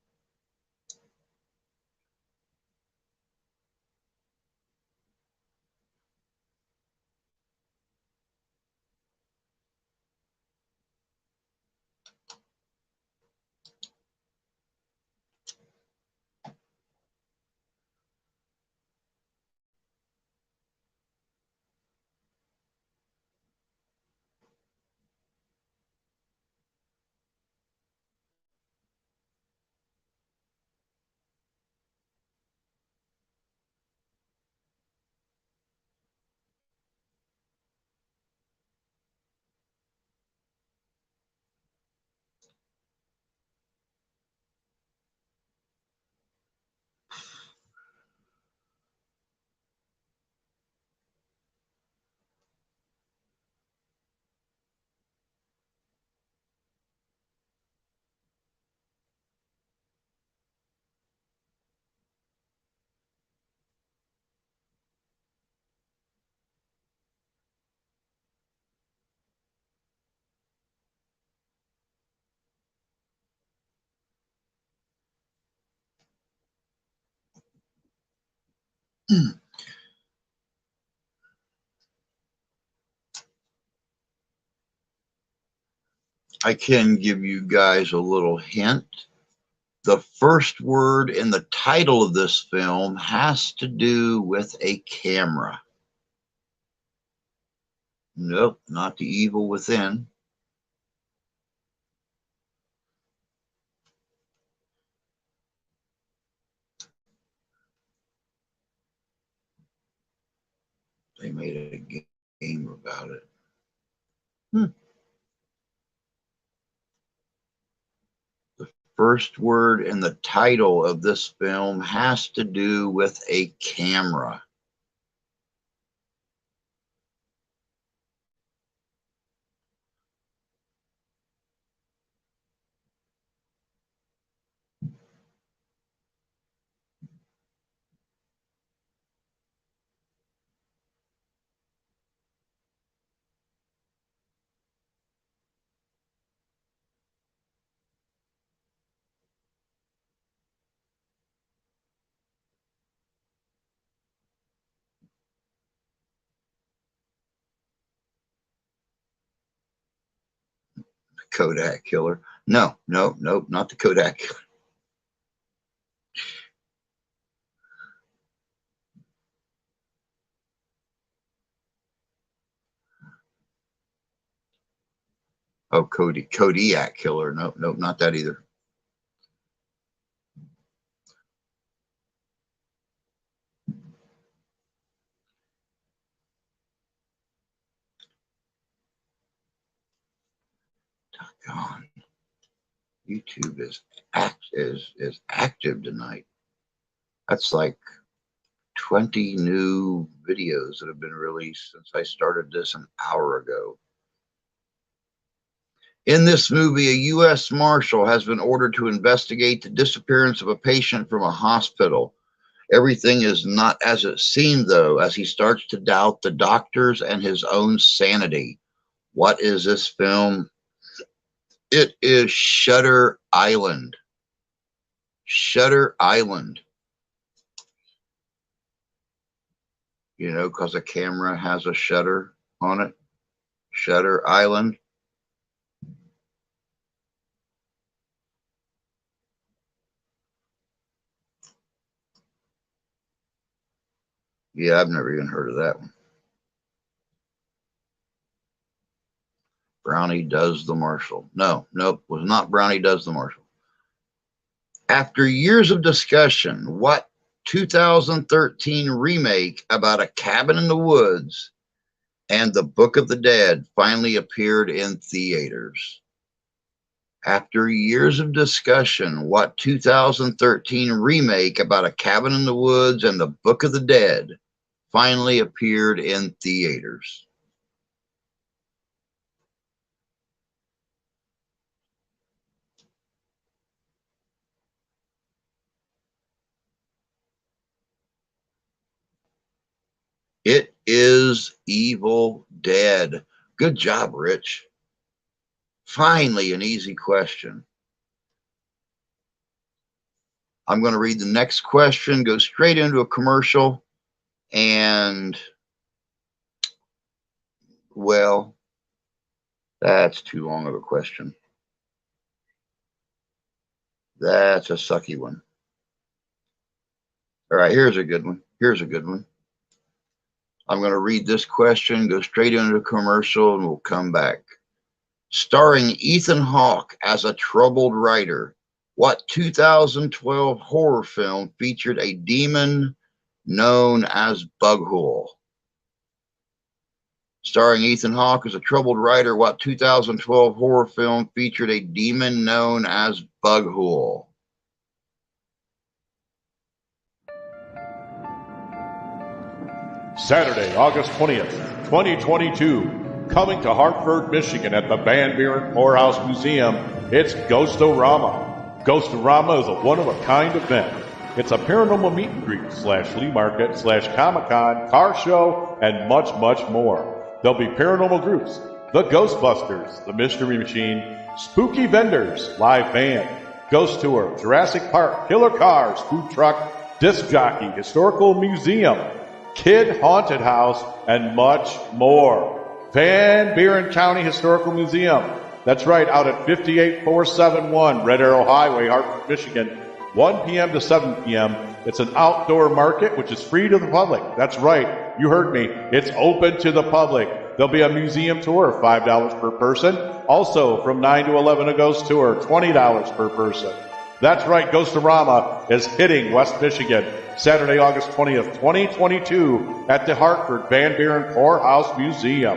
I can give you guys a little hint. The first word in the title of this film has to do with a camera. Nope, not the evil within. They made a game about it. The first word in the title of this film has to do with a camera. Kodak killer. No, not the Kodak killer. Oh, Kodiak killer. No, not that either. Doggone. YouTube is active tonight. That's like 20 new videos that have been released since I started this an hour ago. In this movie, a U.S. Marshal has been ordered to investigate the disappearance of a patient from a hospital. Everything is not as it seemed, though, as he starts to doubt the doctors and his own sanity. What is this film? It is Shutter Island. Shutter Island. You know, because a camera has a shutter on it. Shutter Island. Yeah, I've never even heard of that one. Brownie Does the Marshal. No, nope, was not Brownie Does the Marshal. After years of discussion, what 2013 remake about a cabin in the woods and the Book of the Dead finally appeared in theaters? After years of discussion, what 2013 remake about a cabin in the woods and the Book of the Dead finally appeared in theaters? It is Evil Dead. Good job, Rich. Finally, an easy question. I'm going to read the next question, go straight into a commercial, and, well, that's too long of a question. That's a sucky one. All right, here's a good one. Here's a good one. I'm going to read this question, go straight into a commercial, and we'll come back. Starring Ethan Hawke as a troubled writer, what 2012 horror film featured a demon known as Bughole? Starring Ethan Hawke as a troubled writer, what 2012 horror film featured a demon known as Bughole? Saturday, August 20th, 2022. Coming to Hartford, Michigan at the Van Buren Poorhouse Museum, it's Ghost-O-Rama. Ghost-O-Rama is a one-of-a-kind event. It's a paranormal meet and greet / flea market / Comic-Con, car show, and much, much more. There'll be paranormal groups, the Ghostbusters, the Mystery Machine, spooky vendors, live band, ghost tour, Jurassic Park, killer cars, food truck, disc jockey, historical museum, kid haunted house, and much more. Van Buren County Historical Museum. That's right, out at 58471 Red Arrow Highway, Hartford, Michigan, 1 p.m. to 7 p.m. It's an outdoor market, which is free to the public. That's right, you heard me. It's open to the public. There'll be a museum tour, $5 per person. Also, from 9 to 11, a ghost tour, $20 per person. That's right, Ghost-O-Rama is hitting West Michigan. Saturday, August 20th, 2022, at the Hartford Van Buren Poorhouse Museum.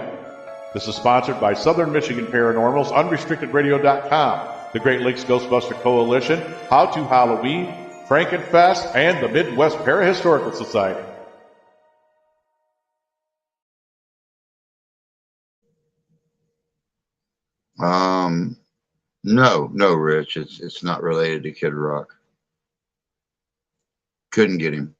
This is sponsored by Southern Michigan Paranormal's UnrestrictedRadio.com, the Great Lakes Ghostbuster Coalition, How to Halloween, Frankenfest, and the Midwest Parahistorical Society. No, Rich, it's not related to Kid Rock. Couldn't get him.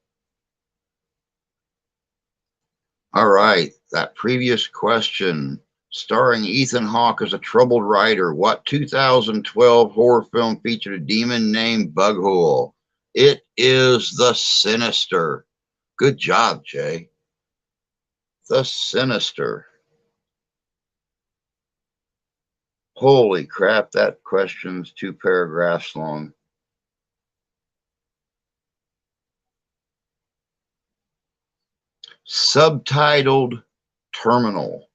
All right, that previous question, starring Ethan Hawke as a troubled writer, what 2012 horror film featured a demon named Bughole? It is The Sinister. Good job, Jay. The Sinister. Holy crap, that question's 2 paragraphs long. Subtitled Terminal.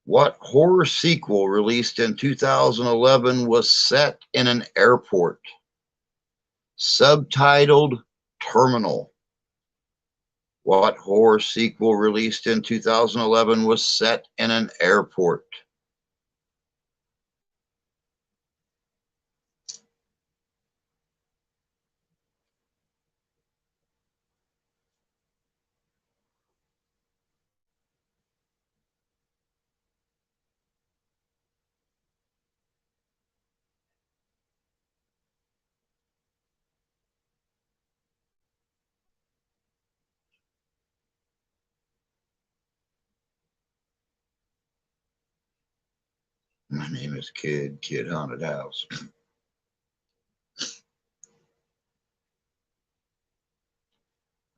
What horror sequel released in 2011 was set in an airport? Subtitled Terminal. What horror sequel released in 2011 was set in an airport? My name is Kid Haunted House.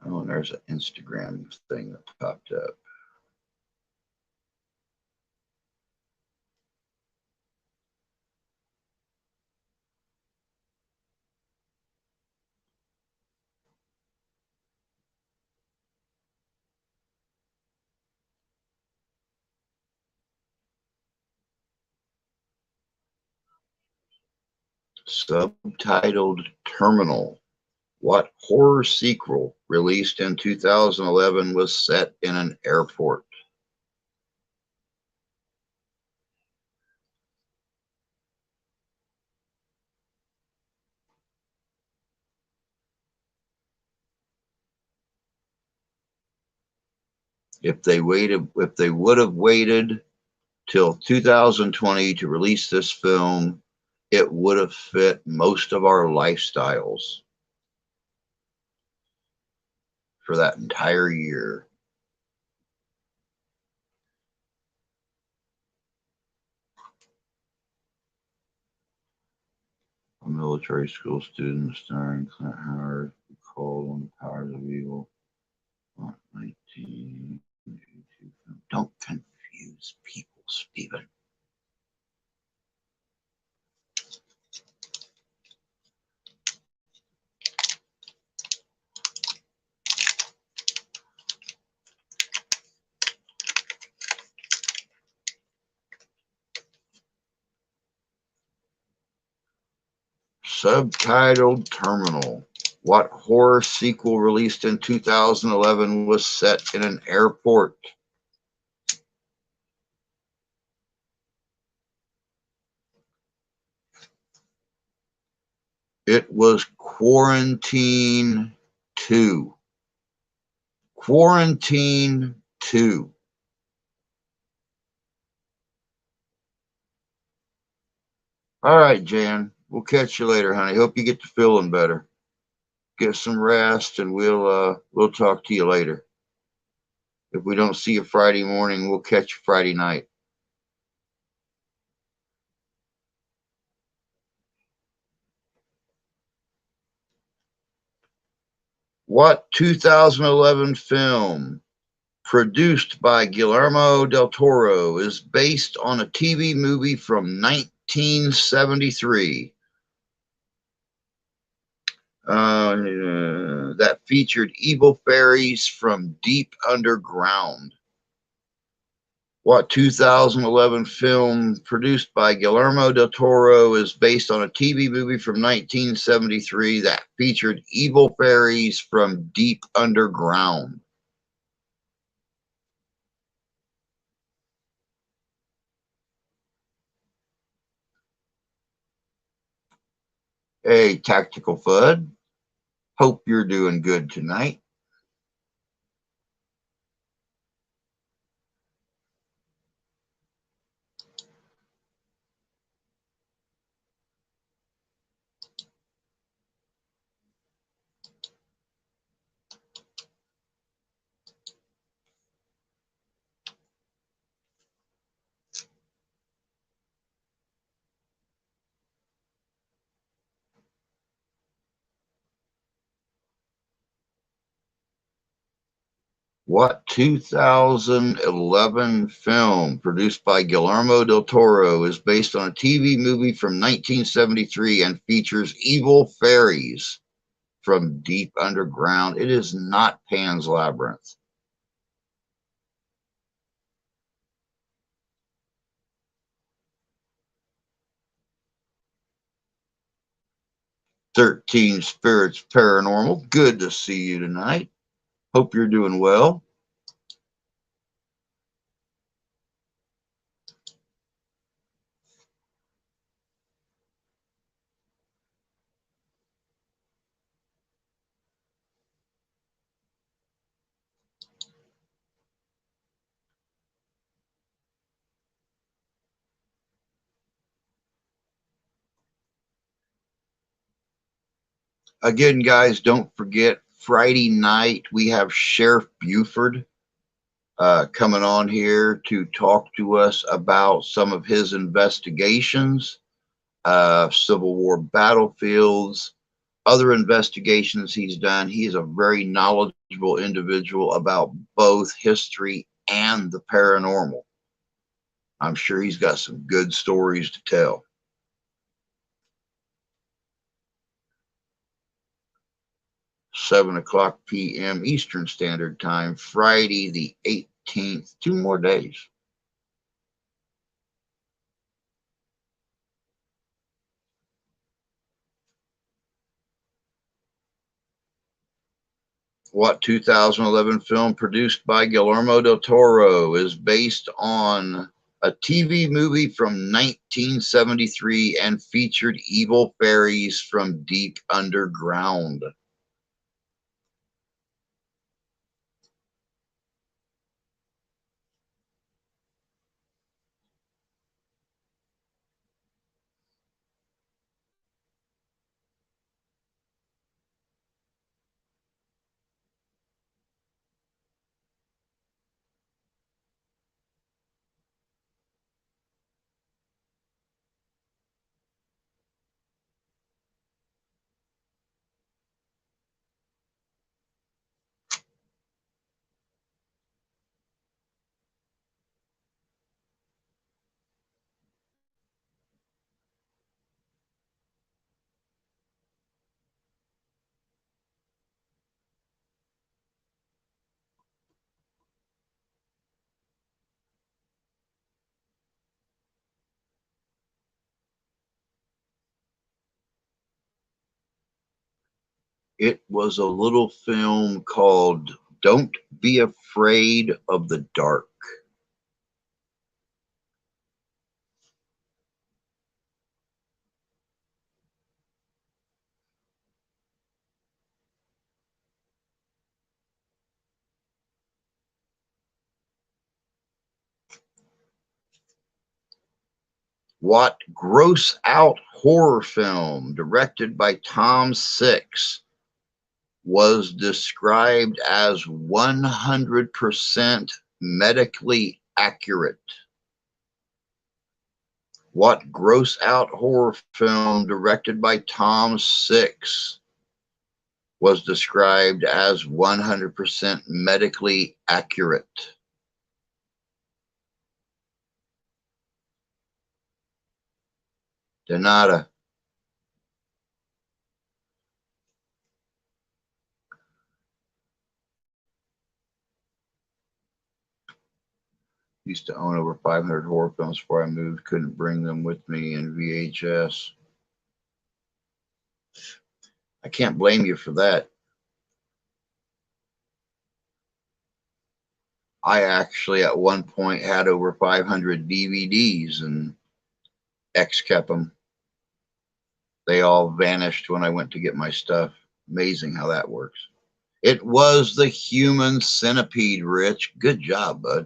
Oh, and there's an Instagram thing that popped up. Subtitled Terminal. What horror sequel released in 2011 was set in an airport? If they would have waited till 2020 to release this film, it would have fit most of our lifestyles for that entire year. A military school student starring Clint Howard, called on the powers of evil. 1982 film. Don't confuse people, Stephen. Subtitled Terminal. What horror sequel released in 2011 was set in an airport? It was Quarantine 2. Quarantine 2. All right, Jan. We'll catch you later, honey. Hope you get to feeling better. Get some rest, and we'll talk to you later. If we don't see you Friday morning, we'll catch you Friday night. What 2011 film produced by Guillermo del Toro is based on a TV movie from 1973 that featured evil fairies from deep underground? What 2011 film produced by Guillermo del Toro is based on a TV movie from 1973 that featured evil fairies from deep underground? Hey, Tactical Fud. Hope you're doing good tonight. What 2011 film produced by Guillermo del Toro is based on a TV movie from 1973 and features evil fairies from deep underground? It is not Pan's Labyrinth. "13 Spirits Paranormal." Good to see you tonight. Hope you're doing well. Again, guys, don't forget Friday night we have Sheriff Buford coming on here to talk to us about some of his investigations, Civil War battlefields, other investigations he's done. He is a very knowledgeable individual about both history and the paranormal. I'm sure he's got some good stories to tell. 7:00 p.m. Eastern Standard Time, Friday the 18th. 2 more days. What 2011 film produced by Guillermo del Toro is based on a TV movie from 1973 and featured evil fairies from deep underground? It was a little film called Don't Be Afraid of the Dark. What gross out horror film directed by Tom Six was described as 100% medically accurate? What gross out horror film directed by Tom Six was described as 100% medically accurate? Denada. Used to own over 500 horror films before I moved. Couldn't bring them with me in VHS. I can't blame you for that. I actually at one point had over 500 DVDs and X kept them. They all vanished when I went to get my stuff. Amazing how that works. It was the human centipede, Rich. Good job, bud.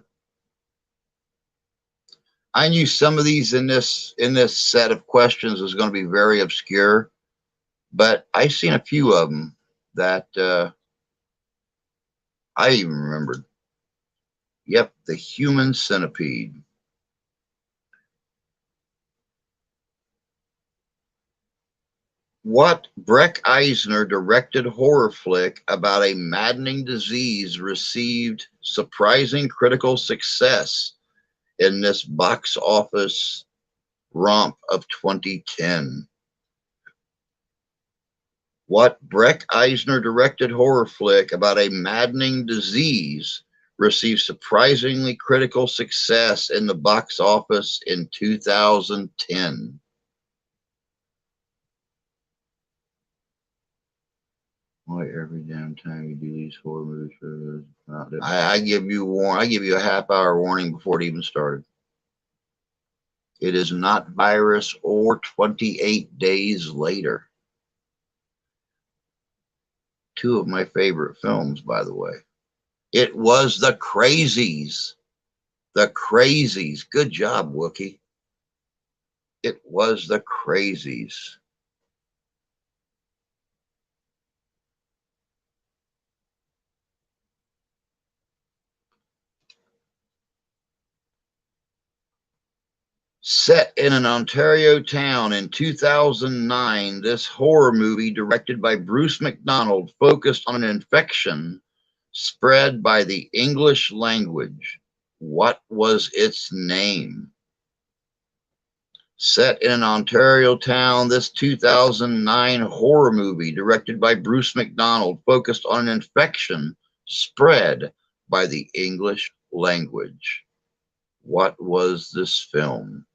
I knew some of these in this set of questions was going to be very obscure, but I seen a few of them that I even remembered. Yep, the human centipede. What Breck Eisner directed horror flick about a maddening disease received surprising critical success in this box office romp of 2010? What Breck Eisner directed horror flick about a maddening disease received surprisingly critical success in the box office in 2010? Why every damn time you do these horror movies? I give you I give you a half-hour warning before it even started. It is not Virus or 28 Days Later. Two of my favorite films, by the way. It was The Crazies. The Crazies. Good job, Wookie. It was The Crazies. Set in an Ontario town in 2009, this horror movie, directed by Bruce McDonald, focused on an infection spread by the English language. What was its name? Set in an Ontario town, this 2009 horror movie, directed by Bruce McDonald, focused on an infection spread by the English language. What was this film?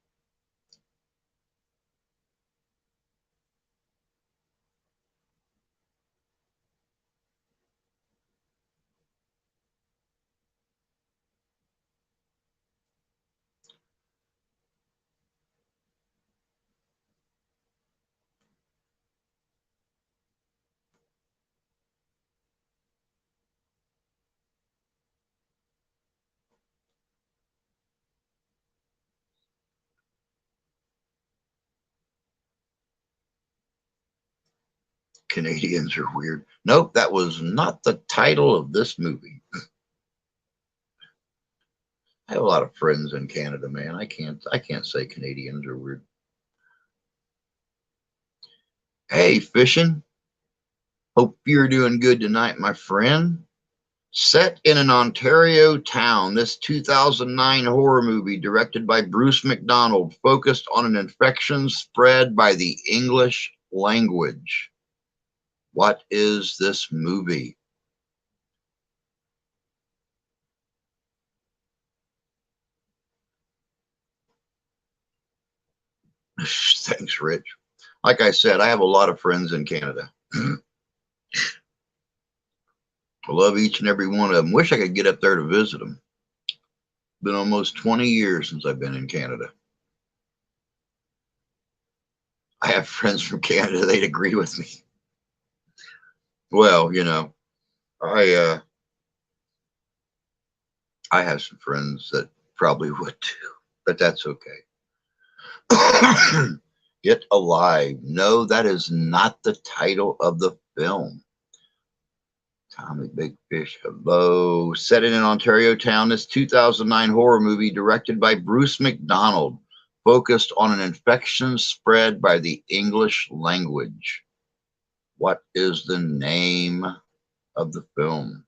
Canadians are weird. Nope, that was not the title of this movie. I have a lot of friends in Canada, man. I can't say Canadians are weird. Hey, fishing. Hope you're doing good tonight, my friend. Set in an Ontario town, this 2009 horror movie, directed by Bruce McDonald, focused on an infection spread by the English language. What is this movie? Thanks, Rich. Like I said, I have a lot of friends in Canada. I love each and every one of them. Wish I could get up there to visit them. Been almost 20 years since I've been in Canada. I have friends from Canada. They'd agree with me. Well, you know, I have some friends that probably would too, but that's okay. Get Alive. No, that is not the title of the film. Tommy Big Fish, hello. Set in an Ontario town, this 2009 horror movie directed by Bruce McDonald, focused on an infection spread by the English language. What is the name of the film?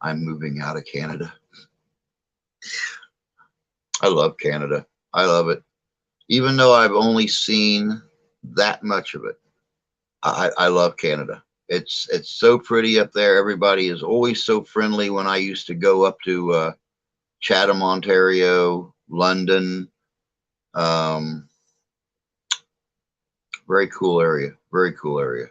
I'm moving out of Canada. I love Canada. I love it. Even though I've only seen that much of it, I love Canada. It's so pretty up there. Everybody is always so friendly. When I used to go up to Chatham, Ontario, London. Very cool area. Very cool area.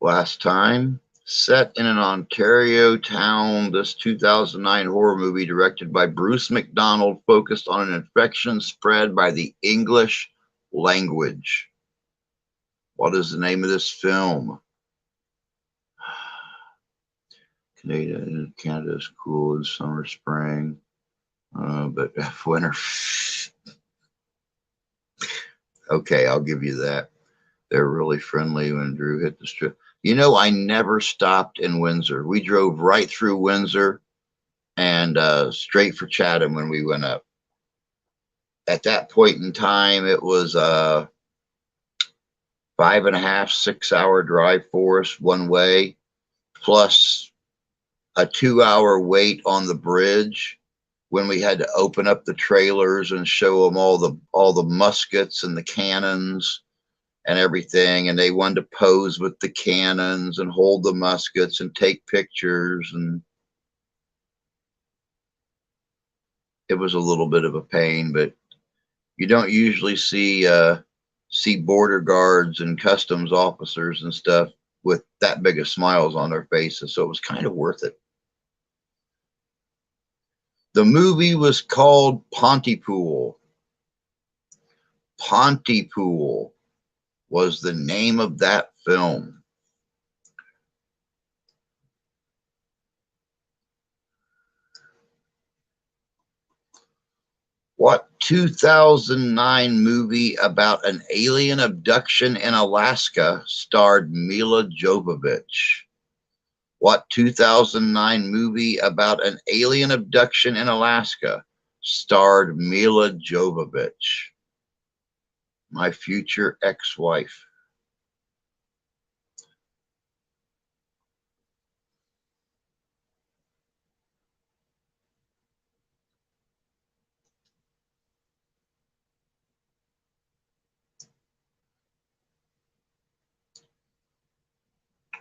Last Time, set in an Ontario town, this 2009 horror movie directed by Bruce McDonald focused on an infection spread by the English language. What is the name of this film? Canada is cool in summer, spring, but winter. Okay, I'll give you that. They're really friendly when Drew hit the strip. You know, I never stopped in Windsor. We drove right through Windsor and straight for Chatham when we went up. At that point in time, it was a 5.5, 6 hour drive for us one way, plus a 2 hour wait on the bridge when we had to open up the trailers and show them all the muskets and the cannons and everything, and they wanted to pose with the cannons and hold the muskets and take pictures, and it was a little bit of a pain, but you don't usually see border guards and customs officers and stuff with that big of smiles on their faces, so it was kind of worth it. The movie was called Pontypool. Pontypool was the name of that film. What 2009 movie about an alien abduction in Alaska starred Mila Jovovich? What 2009 movie about an alien abduction in Alaska starred Mila Jovovich? My future ex-wife.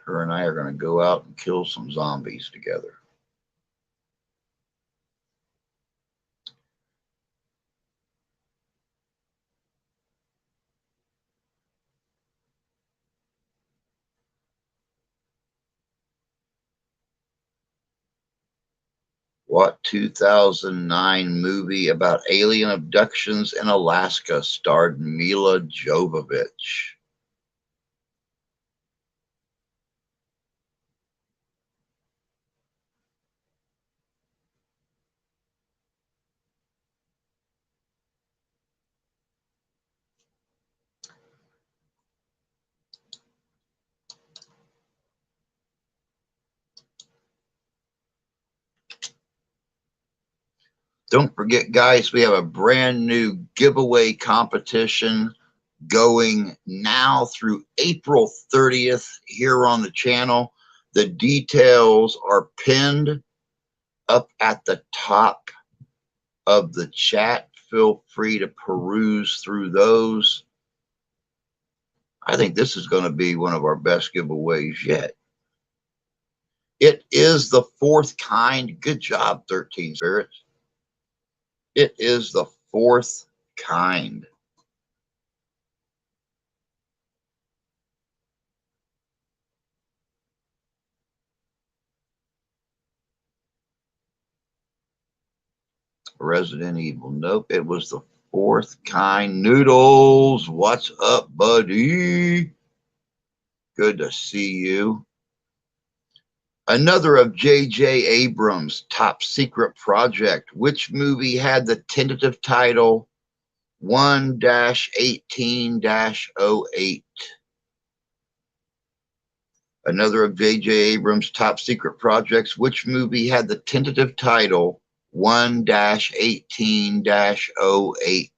Her and I are going to go out and kill some zombies together. What 2009 movie about alien abductions in Alaska starred Mila Jovovich? Don't forget, guys, we have a brand new giveaway competition going now through April 30th here on the channel. The details are pinned up at the top of the chat. Feel free to peruse through those. I think this is going to be one of our best giveaways yet. It is the fourth kind. Good job, 13 Spirits. It is the fourth kind. Resident Evil. Nope, it was the fourth kind. Noodles, what's up, buddy? Good to see you. Another of J.J. Abrams' top secret project. Which movie had the tentative title 1-18-08? Another of J.J. Abrams' top secret projects. Which movie had the tentative title 1-18-08?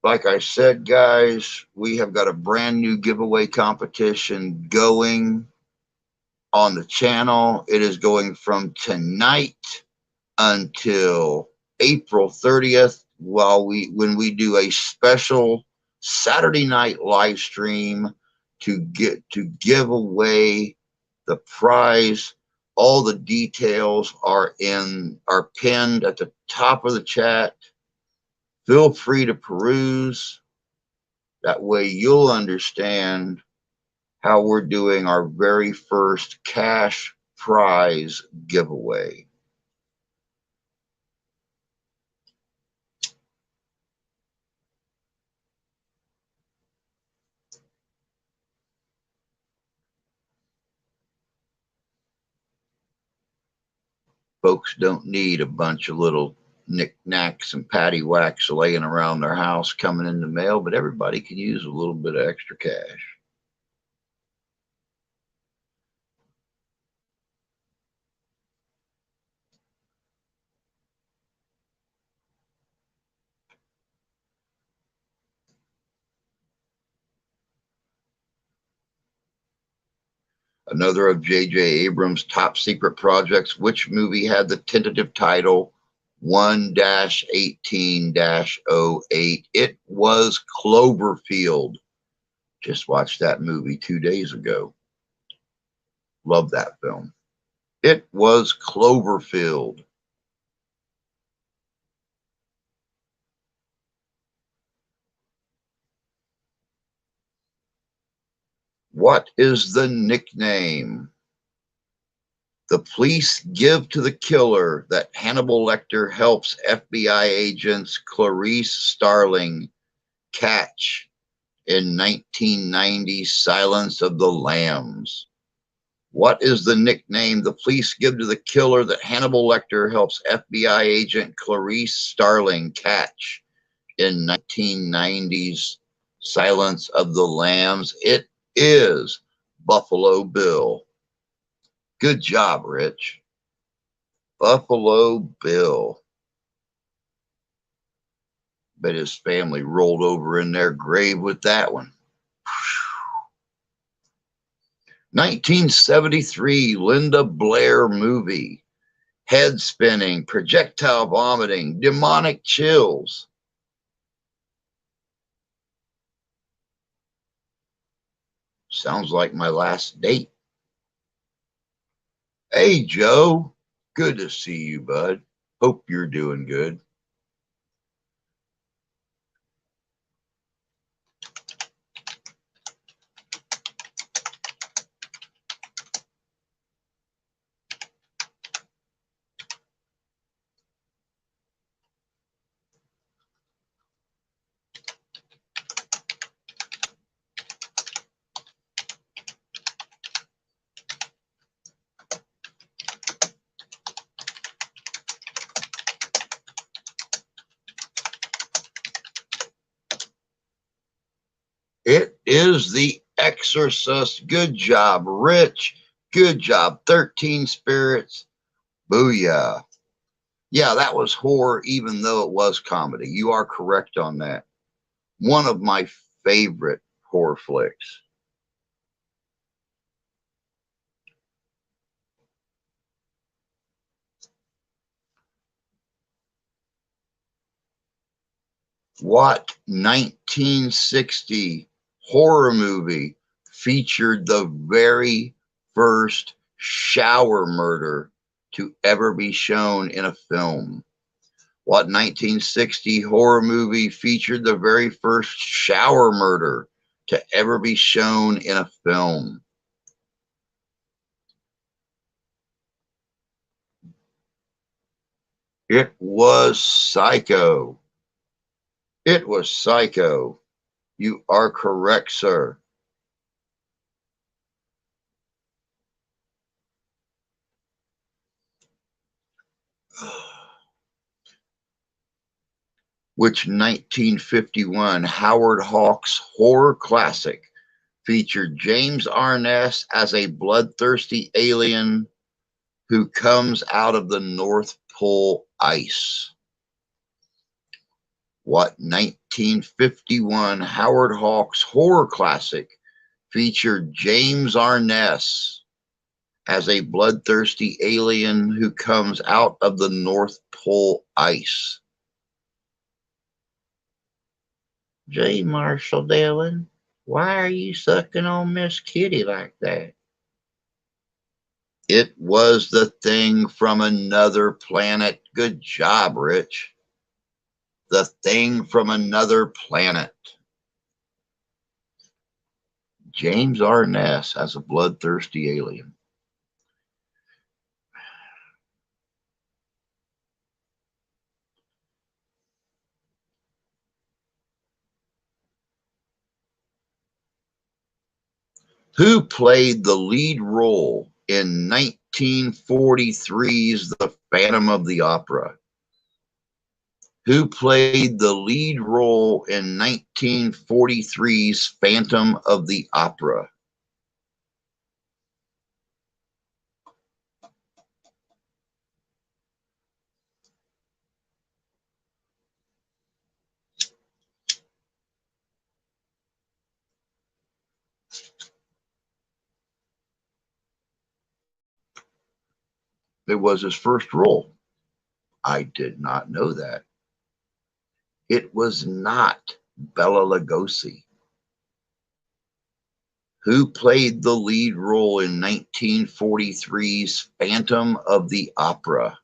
Like I said, guys, we have got a brand new giveaway competition going on the channel. It is going from tonight until April 30th when we do a special Saturday night live stream to give away the prize. All the details are pinned at the top of the chat. Feel free to peruse. That way you'll understand how we're doing our very first cash prize giveaway. Folks don't need a bunch of little knickknacks and paddywhacks laying around their house coming in the mail, but everybody can use a little bit of extra cash. Another of J.J. Abrams' top secret projects, which movie had the tentative title 1-18-08? It was Cloverfield. Just watched that movie 2 days ago. Love that film. It was Cloverfield. What is the nickname the police give to the killer that Hannibal Lecter helps FBI agents Clarice Starling catch in 1990's Silence of the Lambs? What is the nickname the police give to the killer that Hannibal Lecter helps FBI agent Clarice Starling catch in 1990's Silence of the Lambs? It is Buffalo Bill. Good job, Rich. Buffalo Bill. Bet his family rolled over in their grave with that one. 1973 Linda Blair movie. Head spinning, projectile vomiting, demonic chills. Sounds like my last date. Hey, Joe. Good to see you, bud. Hope you're doing good. It is The Exorcist. Good job, Rich. Good job, 13 Spirits. Booyah. Yeah, that was horror, even though it was comedy. You are correct on that. One of my favorite horror flicks. What 1960 horror movie featured the very first shower murder to ever be shown in a film? What 1960 horror movie featured the very first shower murder to ever be shown in a film? It was Psycho. It was Psycho. You are correct, sir. Which 1951 Howard Hawks horror classic featured James Arness as a bloodthirsty alien who comes out of the North Pole ice? What 19 1951 Howard Hawks horror classic featured James Arness as a bloodthirsty alien who comes out of the North Pole ice. J. Marshall Dillon, why are you sucking on Miss Kitty like that? It was the thing from another planet. Good job, Rich. The thing from another planet. James Arness as a bloodthirsty alien. Who played the lead role in 1943's The Phantom of the Opera? Who played the lead role in 1943's Phantom of the Opera? It was his first role. I did not know that. It was not Bela Lugosi. Who played the lead role in 1943's Phantom of the Opera?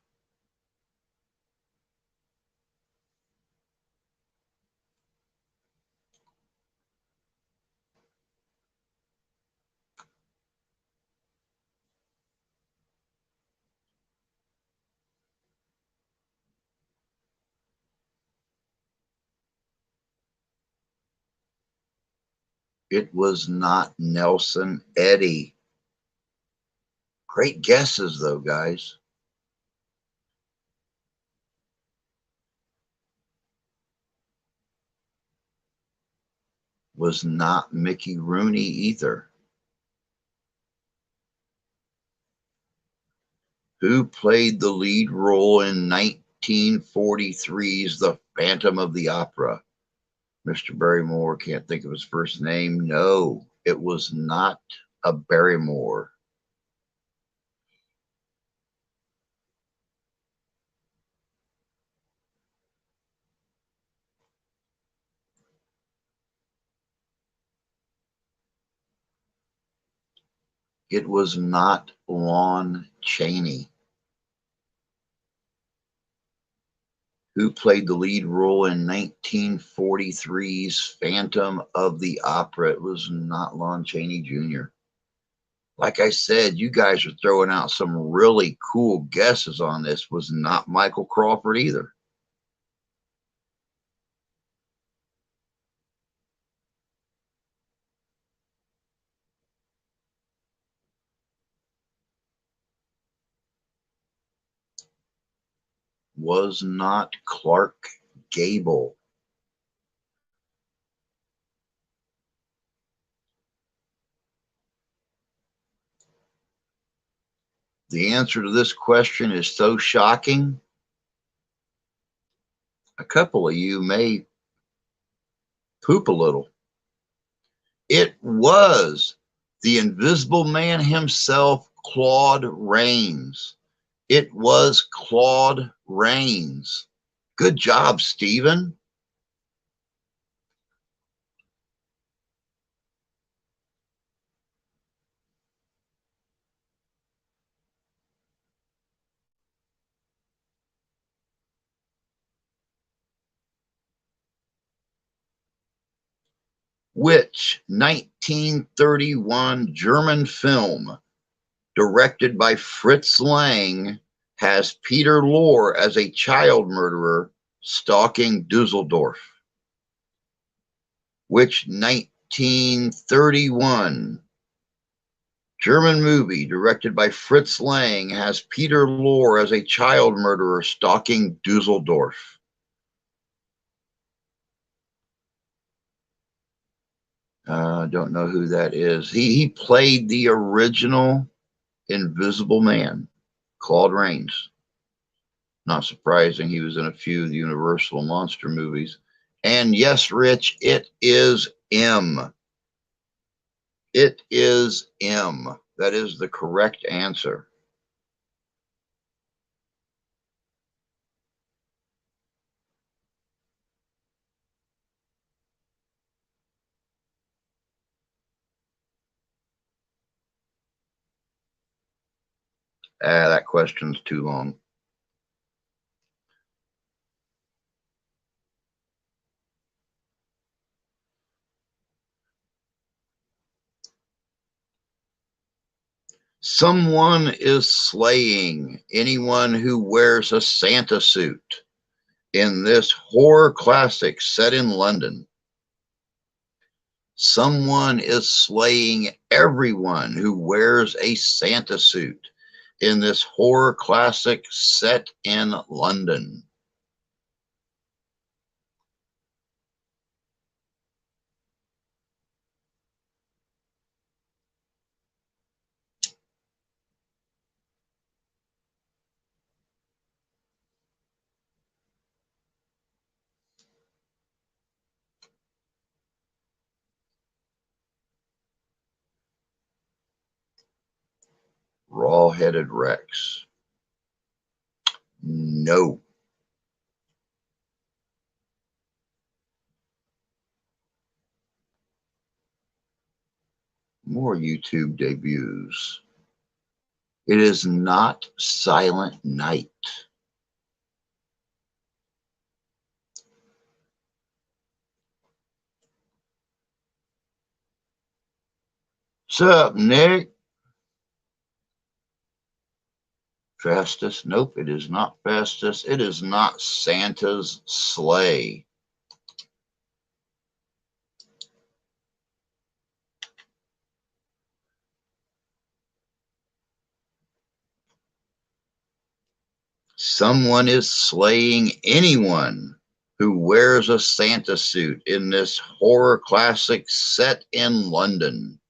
It was not Nelson Eddy. Great guesses, though, guys. Was not Mickey Rooney either. Who played the lead role in 1943's The Phantom of the Opera? Mr. Barrymore, can't think of his first name. No, it was not a Barrymore. It was not Lon Chaney. Who played the lead role in 1943's Phantom of the Opera? It was not Lon Chaney Jr. Like I said, you guys are throwing out some really cool guesses on this. Was not Michael Crawford either. Was not Clark Gable. The answer to this question is so shocking. A couple of you may poop a little. It was the Invisible Man himself, Claude Rains. It was Claude Rains. Good job, Stephen. Which 1931 German film directed by Fritz Lang has Peter Lorre as a child murderer stalking Dusseldorf? Which 1931 German movie directed by Fritz Lang has Peter Lorre as a child murderer stalking Dusseldorf? Don't know who that is. He played the original Invisible Man, Claude Rains. Not surprising, he was in a few of the Universal monster movies. And yes, Rich, it is M. It is M. That is the correct answer. That question's too long. Someone is slaying anyone who wears a Santa suit in this horror classic set in London. Someone is slaying everyone who wears a Santa suit in this horror classic set in London. Raw-headed Rex. No. More YouTube debuts. It is not Silent Night. What's up, Nick? Festus? Nope, it is not Festus. It is not Santa's sleigh. Someone is slaying anyone who wears a Santa suit in this horror classic set in London.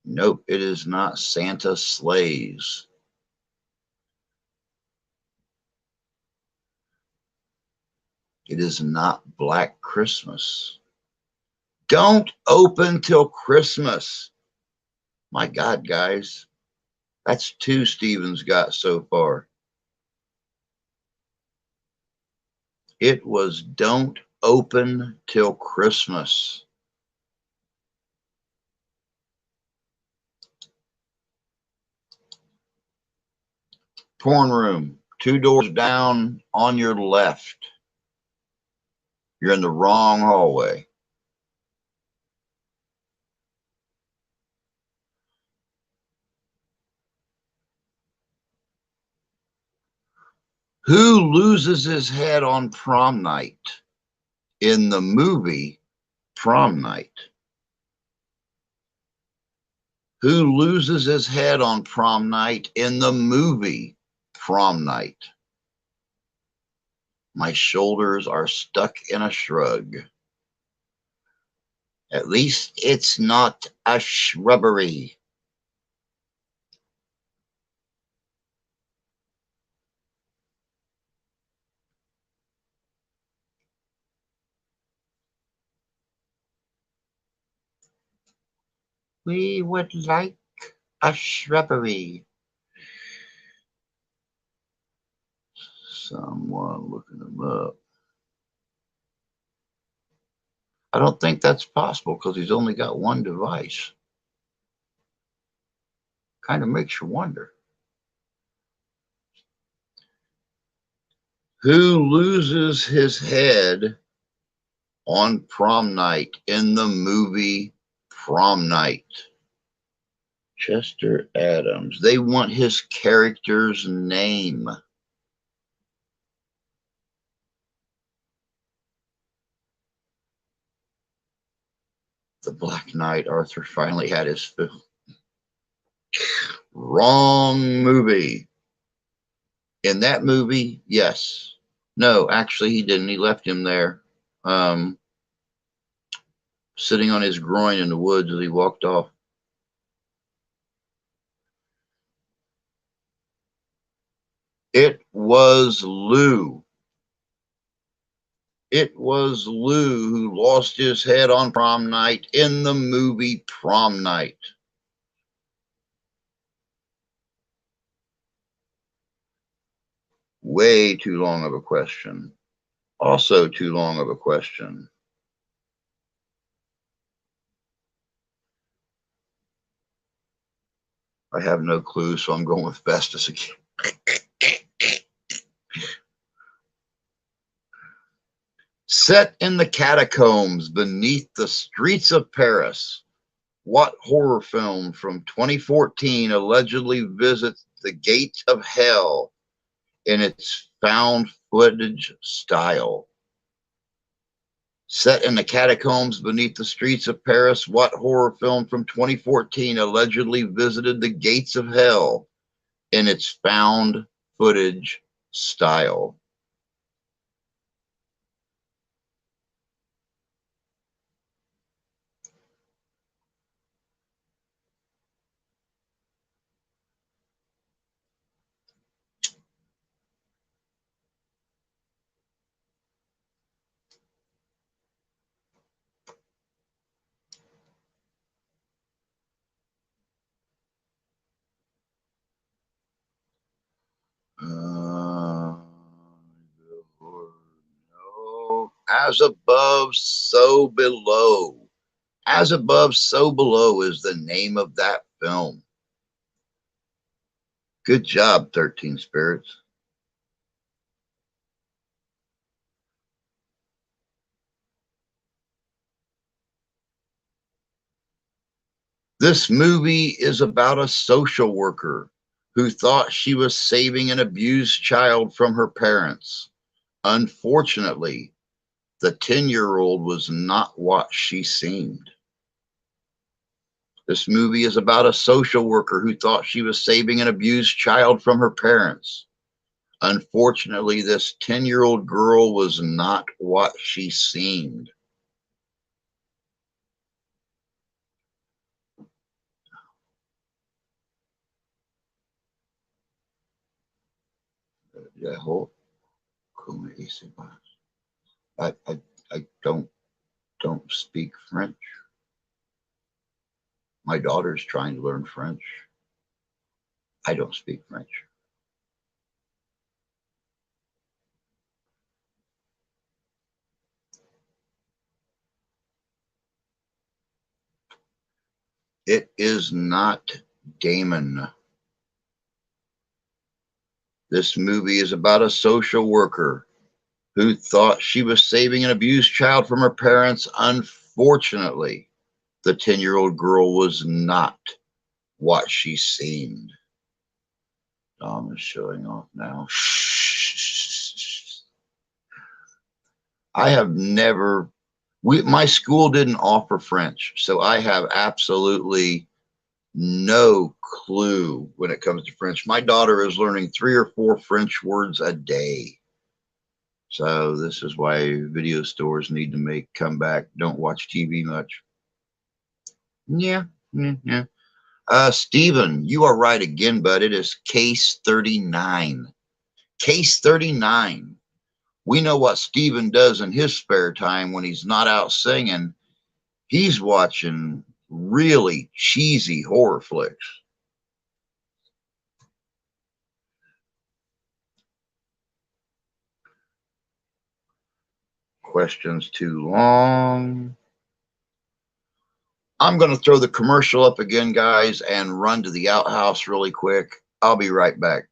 Nope, it is not Santa Slays. It is not Black Christmas. Don't open till Christmas. My God, guys. That's 2 Stevens got so far. It was Don't Open Till Christmas. Porn room, 2 doors down on your left. You're in the wrong hallway. Who loses his head on prom night in the movie Prom Night? Who loses his head on prom night in the movie Prom Night? My shoulders are stuck in a shrug. At least it's not a shrubbery. We would like a shrubbery. Someone looking them up. I don't think that's possible because he's only got 1 device. Kind of makes you wonder. Who loses his head on prom night in the movie Prom Night? Chester Adams. They want his character's name. The Black Knight. Arthur finally had his fill. Wrong movie. In that movie, yes. No, actually he didn't. He left him there, sitting on his groin in the woods as he walked off. It was Lou. It was Lou who lost his head on prom night in the movie Prom Night. Way too long of a question. Also too long of a question. I have no clue, so I'm going with Festus again. Set in the catacombs beneath the streets of Paris, what horror film from 2014 allegedly visits the gates of hell in its found footage style? Set in the catacombs beneath the streets of Paris, what horror film from 2014 allegedly visited the gates of hell in its found footage style? No. As above, so below. As above, so below is the name of that film. Good job, 13 Spirits. This movie is about a social worker who thought she was saving an abused child from her parents. Unfortunately, the 10-year-old was not what she seemed. This movie is about a social worker who thought she was saving an abused child from her parents. Unfortunately, this 10-year-old girl was not what she seemed. I don't speak French. My daughter's trying to learn French. I don't speak French. It is not Damon. This movie is about a social worker who thought she was saving an abused child from her parents. Unfortunately, the 10-year-old girl was not what she seemed. Dom is showing off now. I have never, my school didn't offer French, so I have absolutely no clue when it comes to French. My daughter is learning 3 or 4 French words a day. So this is why video stores need to make comeback. Don't watch TV much. Yeah. Stephen, you are right again, bud. It is case 39. Case 39. We know what Stephen does in his spare time when he's not out singing. He's watching really cheesy horror flicks. Questions too long. I'm going to throw the commercial up again, guys, and run to the outhouse really quick. I'll be right back.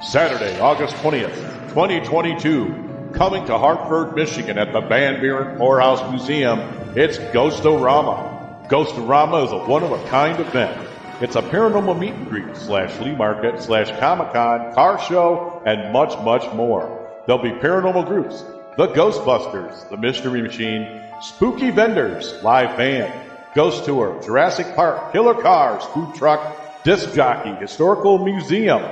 Saturday, August 20th, 2022, coming to Hartford, Michigan at the Van Buren Poorhouse Museum, it's Ghost-O-Rama. Ghost-O-Rama is a one-of-a-kind event. It's a paranormal meet and greet / flea market / Comic-Con, car show, and much, much more. There'll be paranormal groups, the Ghostbusters, the Mystery Machine, spooky vendors, live band, ghost tour, Jurassic Park, killer cars, food truck, disc jockey, historical museum,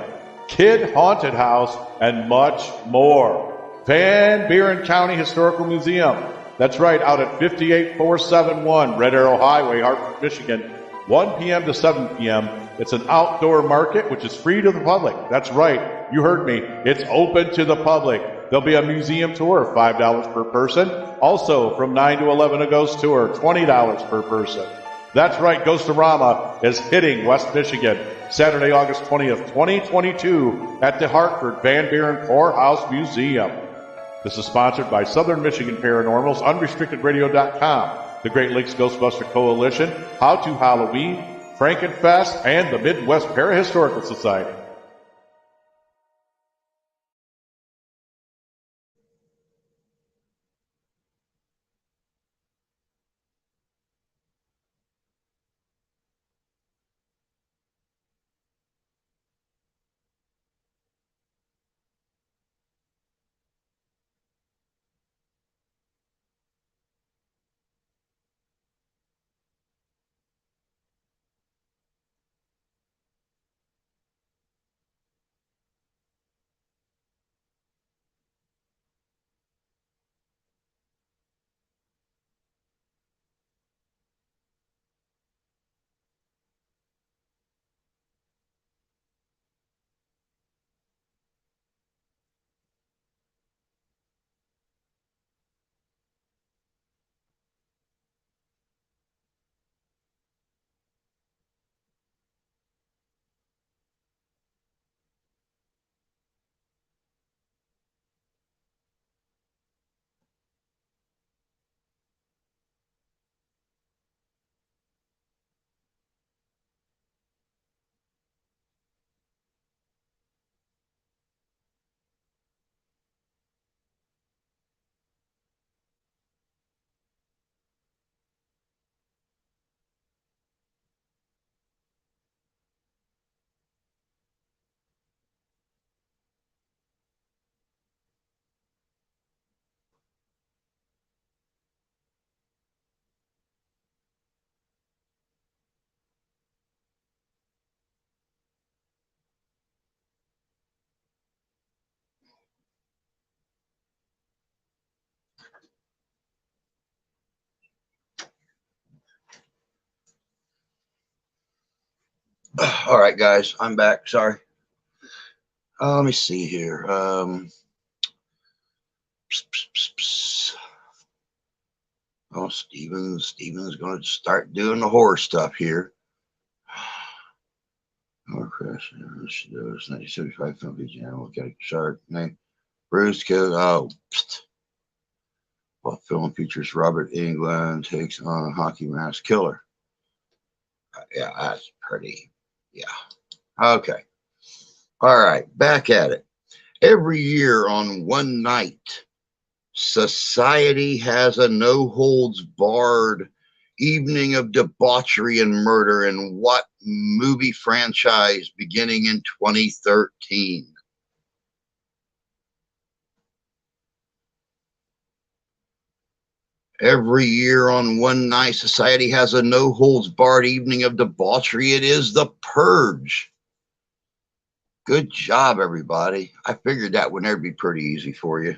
kid haunted house, and much more. Van Buren County Historical Museum. That's right, out at 58471 Red Arrow Highway, Hartford, Michigan. 1 p.m. to 7 p.m. It's an outdoor market which is free to the public. That's right. You heard me. It's open to the public. There'll be a museum tour, $5 per person. Also, from 9 to 11, a ghost tour, $20 per person. That's right, Ghost-O-Rama is hitting West Michigan Saturday, August 20th, 2022 at the Hartford Van Buren Poorhouse Museum. This is sponsored by Southern Michigan Paranormal's UnrestrictedRadio.com, the Great Lakes Ghostbuster Coalition, How to Halloween, Frankenfest, and the Midwest Parahistorical Society. All right, guys, I'm back. Sorry. Let me see here. Oh, Steven's going to start doing the horror stuff here. Oh, crash. 1975 film feature animal cat shark name Bruce killed. Oh, well, film features Robert Englund takes on a hockey mask killer. Yeah, that's pretty. Yeah. Okay. All right, back at it. Every year on one night, society has a no-holds-barred evening of debauchery and murder in what movie franchise beginning in 2013? Every year on one night, society has a no-holds-barred evening of debauchery. It is The Purge. Good job, everybody. I figured that one would be pretty easy for you.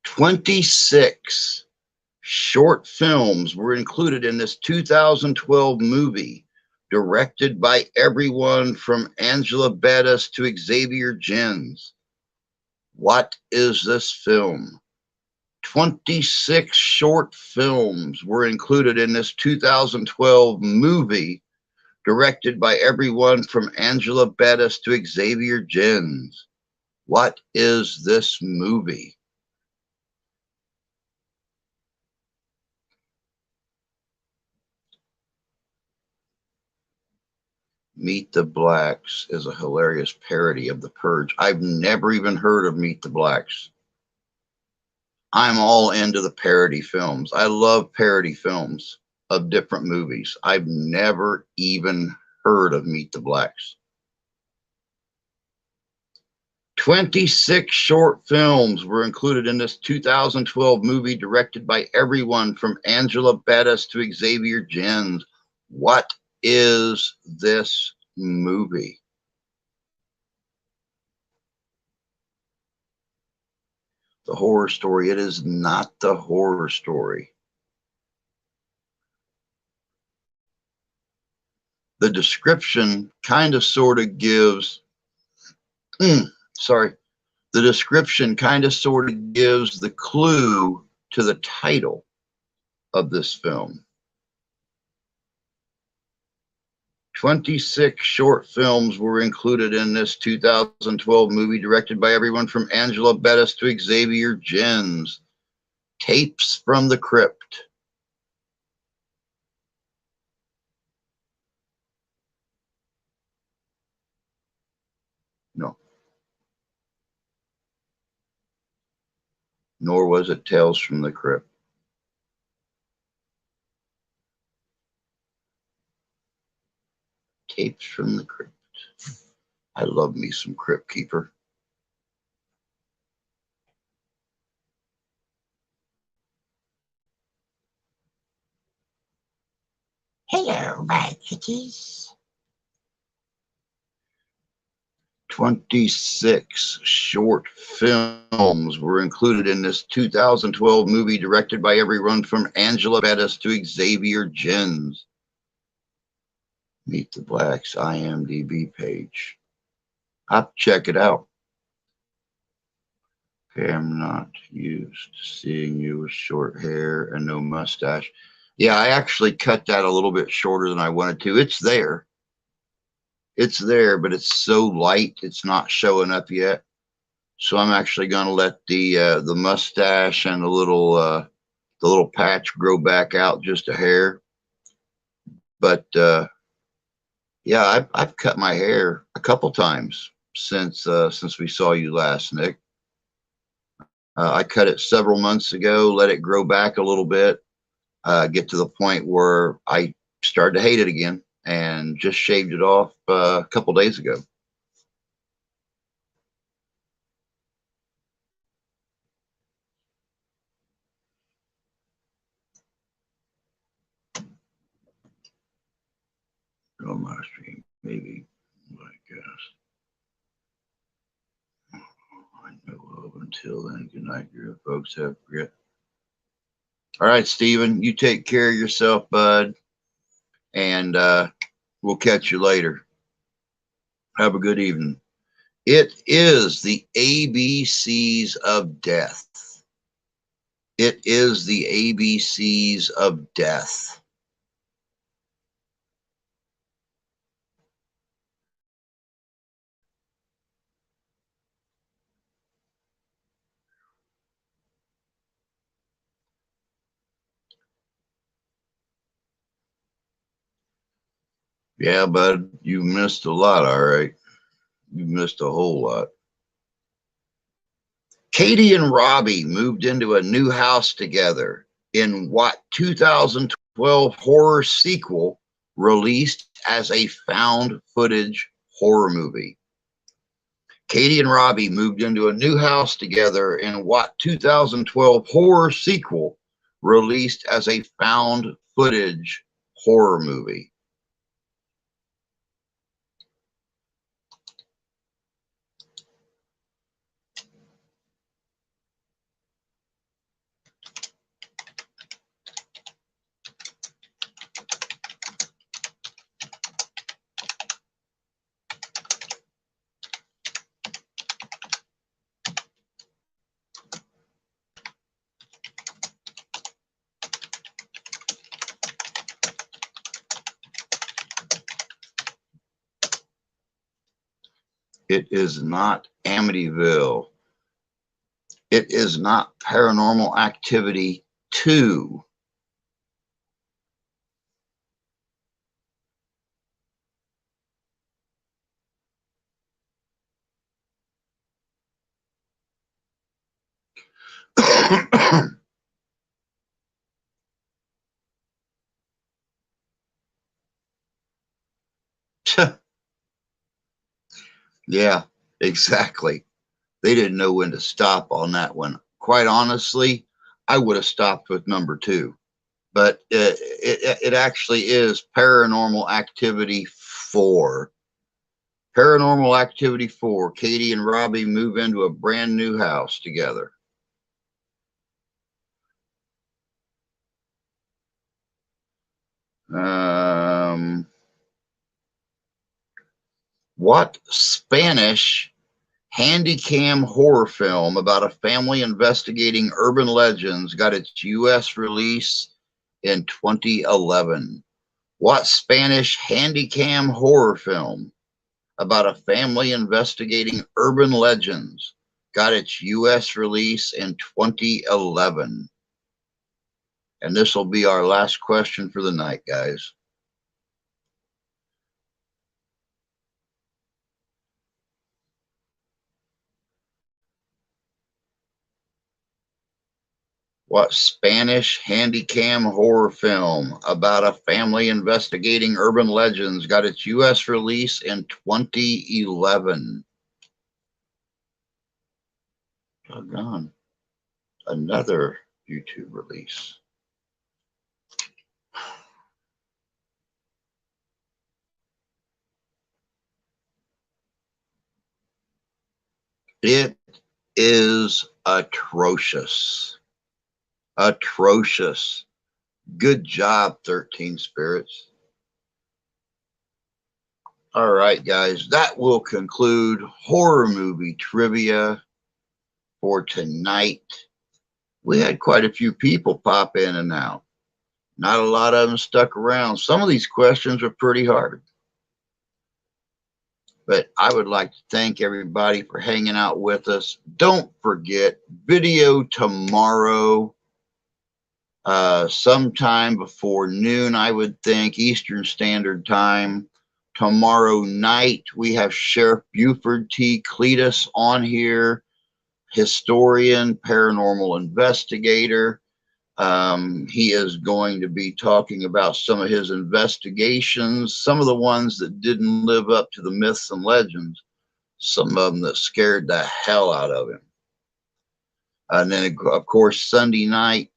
26 short films were included in this 2012 movie, directed by everyone from Angela Bettis to Xavier Gens. What is this film? 26 short films were included in this 2012 movie, directed by everyone from Angela Bettis to Xavier Gens. What is this movie? Meet the Blacks is a hilarious parody of The Purge. I've never even heard of Meet the Blacks. I'm all into the parody films. I love parody films of different movies. I've never even heard of Meet the Blacks. 26 short films were included in this 2012 movie, directed by everyone from Angela Bettis to Xavier Gens. What is this movie? The horror story. It is not the horror story. The description kind of sort of gives, sorry, the description kind of sort of gives the clue to the title of this film. 26 short films were included in this 2012 movie, directed by everyone from Angela Bettis to Xavier Jens. Tapes from the Crypt. No. Nor was it Tales from the Crypt. Tapes from the Crypt. I love me some Crypt Keeper. Hello, my kitties. 26 short films were included in this 2012 movie, directed by everyone from Angela Bettis to Xavier Jens. Meet the Blacks IMDb page. I'll check it out. Okay, I'm not used to seeing you with short hair and no mustache. Yeah, I actually cut that a little bit shorter than I wanted to. It's there. It's there, but it's so light, it's not showing up yet. So I'm actually going to let the mustache and the little patch grow back out just a hair. But yeah, I've cut my hair a couple times since we saw you last, Nick. I cut it several months ago, let it grow back a little bit, get to the point where I started to hate it again, and just shaved it off a couple days ago. On my stream, maybe, I guess. I know of. Until then, good night, good folks. Have grit. All right, Stephen, you take care of yourself, bud, and we'll catch you later. Have a good evening. It is the ABCs of death. It is the ABCs of death. Yeah, bud, you missed a lot, all right. You missed a whole lot. Katie and Robbie moved into a new house together in what 2012 horror sequel released as a found footage horror movie. Katie and Robbie moved into a new house together in what 2012 horror sequel released as a found footage horror movie. It is not Amityville. It is not Paranormal Activity 2. Yeah, exactly. They didn't know when to stop on that one. Quite honestly, I would have stopped with number 2. But it actually is Paranormal Activity 4. Paranormal Activity 4. Katie and Robbie move into a brand new house together. What Spanish handycam horror film about a family investigating urban legends got its U.S. release in 2011? What Spanish handycam horror film about a family investigating urban legends got its U.S. release in 2011? And this will be our last question for the night, guys. What Spanish handycam horror film about a family investigating urban legends got its U.S. release in 2011? Doggone. Another YouTube release. It is atrocious. Atrocious. Good job, 13 Spirits. All right, guys, that will conclude horror movie trivia for tonight. We had quite a few people pop in and out. Not a lot of them stuck around. Some of these questions are pretty hard. But I would like to thank everybody for hanging out with us. Don't forget, video tomorrow, sometime before noon, I would think, Eastern Standard Time. Tomorrow night, we have Sheriff Buford T. Cletus on here, historian, paranormal investigator. He is going to be talking about some of his investigations, some of the ones that didn't live up to the myths and legends, some of them that scared the hell out of him. And then, of course, Sunday night,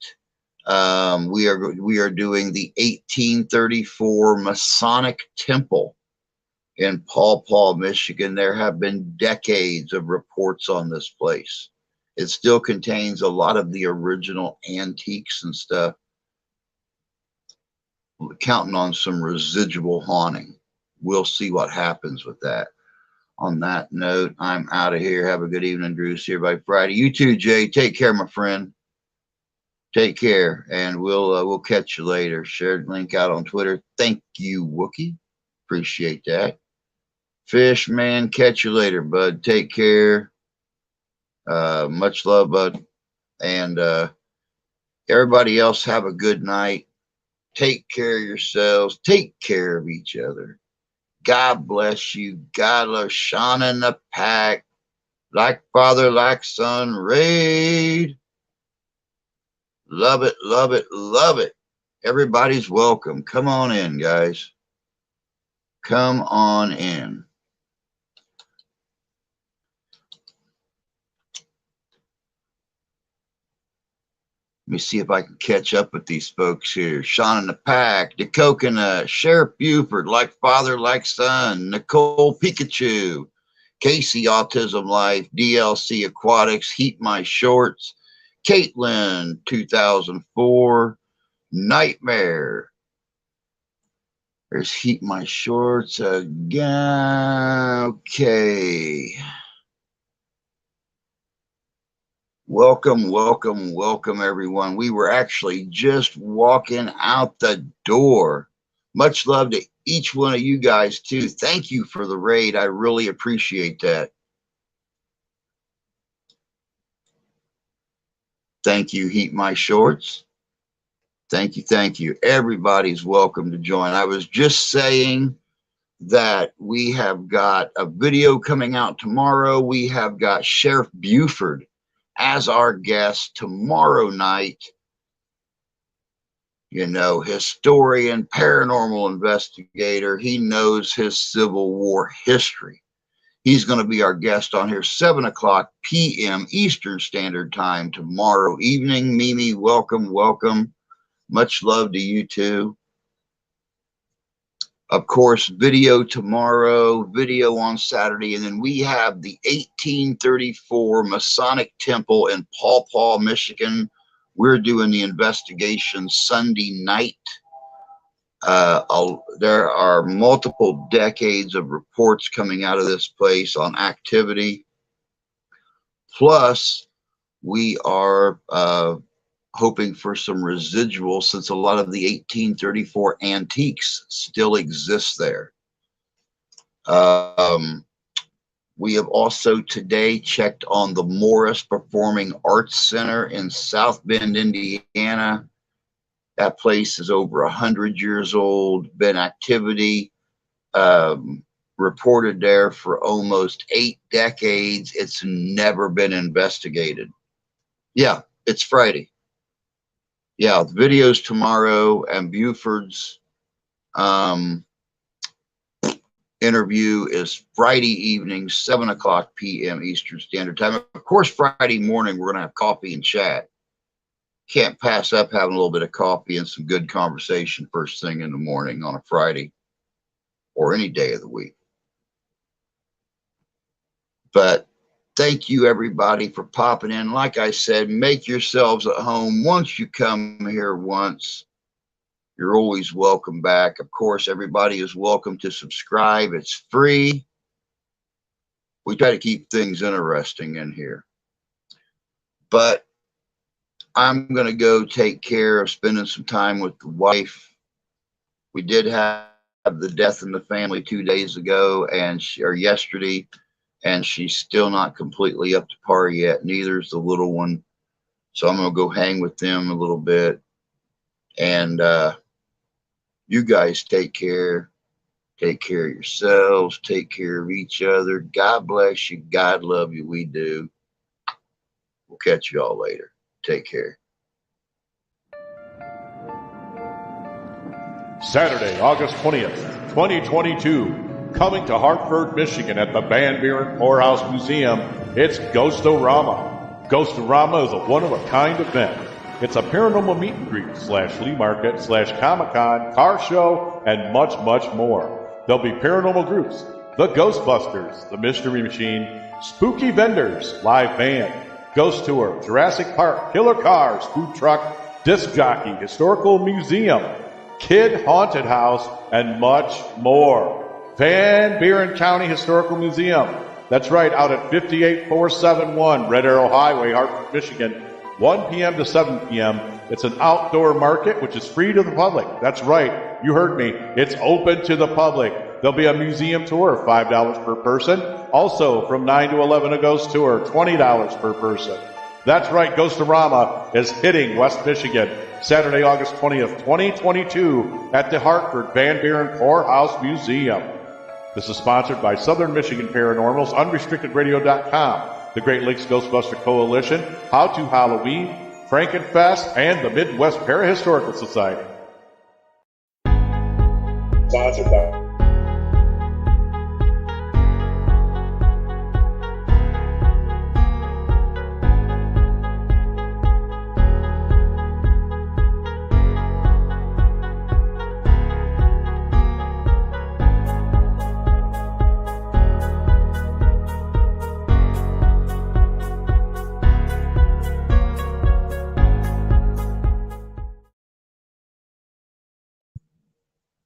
we are doing the 1834 Masonic Temple in Paw Paw, Michigan. There have been decades of reports on this place. It still contains a lot of the original antiques and stuff, counting on some residual haunting. We'll see what happens with that. On that note, I'm out of here. Have a good evening, Drew. See everybody Friday. You too, Jay. Take care, my friend. Take care, and we'll catch you later. Shared link out on Twitter. Thank you, Wookie. Appreciate that. Fish man, catch you later, bud. Take care. Much love, bud. And everybody else, have a good night. Take care of yourselves. Take care of each other. God bless you. God love Sean and the pack. Like father, like son, raid. Love it, love it, love it. Everybody's welcome. Come on in, guys. Come on in. Let me see if I can catch up with these folks here. Sean and the Pack, the Coconut, Sheriff Buford, like father, like son, Nicole Pikachu, Casey Autism Life, DLC Aquatics, Heat My Shorts, Caitlin 2004, Nightmare. There's Heat My Shorts again. Okay. Welcome, welcome, welcome, everyone. We were actually just walking out the door. Much love to each one of you guys, too. Thank you for the raid. I really appreciate that. Thank you, Heat My Shorts. Thank you, thank you. Everybody's welcome to join. I was just saying that we have got a video coming out tomorrow. We have got Sheriff Buford as our guest tomorrow night. You know, historian, paranormal investigator. He knows his Civil War history. He's going to be our guest on here, 7 o'clock p.m. Eastern Standard Time tomorrow evening. Mimi, welcome, welcome. Much love to you too. Of course, video tomorrow, video on Saturday, and then we have the 1834 Masonic Temple in Paw Paw, Michigan. We're doing the investigation Sunday night. There are multiple decades of reports coming out of this place on activity. Plus, we are hoping for some residual, since a lot of the 1834 antiques still exist there. We have also today checked on the Morris Performing Arts Center in South Bend, Indiana. That place is over 100 years old, been activity reported there for almost 8 decades. It's never been investigated. Yeah, it's Friday. Yeah, the video's tomorrow, and Buford's interview is Friday evening, 7:00 p.m. Eastern Standard Time. Of course, Friday morning, we're going to have coffee and chat. Can't pass up having a little bit of coffee and some good conversation first thing in the morning on a Friday or any day of the week. But thank you, everybody, for popping in. Like I said, make yourselves at home. Once you come here once, you're always welcome back. Of course, everybody is welcome to subscribe. It's free. We try to keep things interesting in here. But I'm going to go take care of spending some time with the wife. We did have the death in the family 2 days ago, or yesterday, and she's still not completely up to par yet. Neither is the little one. So I'm going to go hang with them a little bit. And you guys take care. Take care of yourselves. Take care of each other. God bless you. God love you. We do. We'll catch you all later. Take care. Saturday, August 20th, 2022, coming to Hartford, Michigan at the Van Buren Poorhouse Museum, it's Ghost-O-Rama. Ghost-O-Rama is a one-of-a-kind event. It's a paranormal meet and greet / flea market / Comic-Con, car show, and much, much more. There'll be paranormal groups, the Ghostbusters, the Mystery Machine, spooky vendors, live band, ghost tour, Jurassic Park, killer cars, food truck, disc jockey, historical museum, kid haunted house, and much more. Van Buren County Historical Museum. That's right, out at 58471 Red Arrow Highway, Hartford, Michigan, 1 p.m. to 7 p.m. It's an outdoor market, which is free to the public. That's right, you heard me. It's open to the public. There'll be a museum tour, $5 per person. Also, from 9 to 11, a ghost tour, $20 per person. That's right, Ghost-O-Rama is hitting West Michigan, Saturday, August 20th, 2022, at the Hartford Van Buren Poorhouse Museum. This is sponsored by Southern Michigan Paranormal's UnrestrictedRadio.com, the Great Lakes Ghostbuster Coalition, How to Halloween, Frankenfest, and the Midwest Parahistorical Society. Sponsored by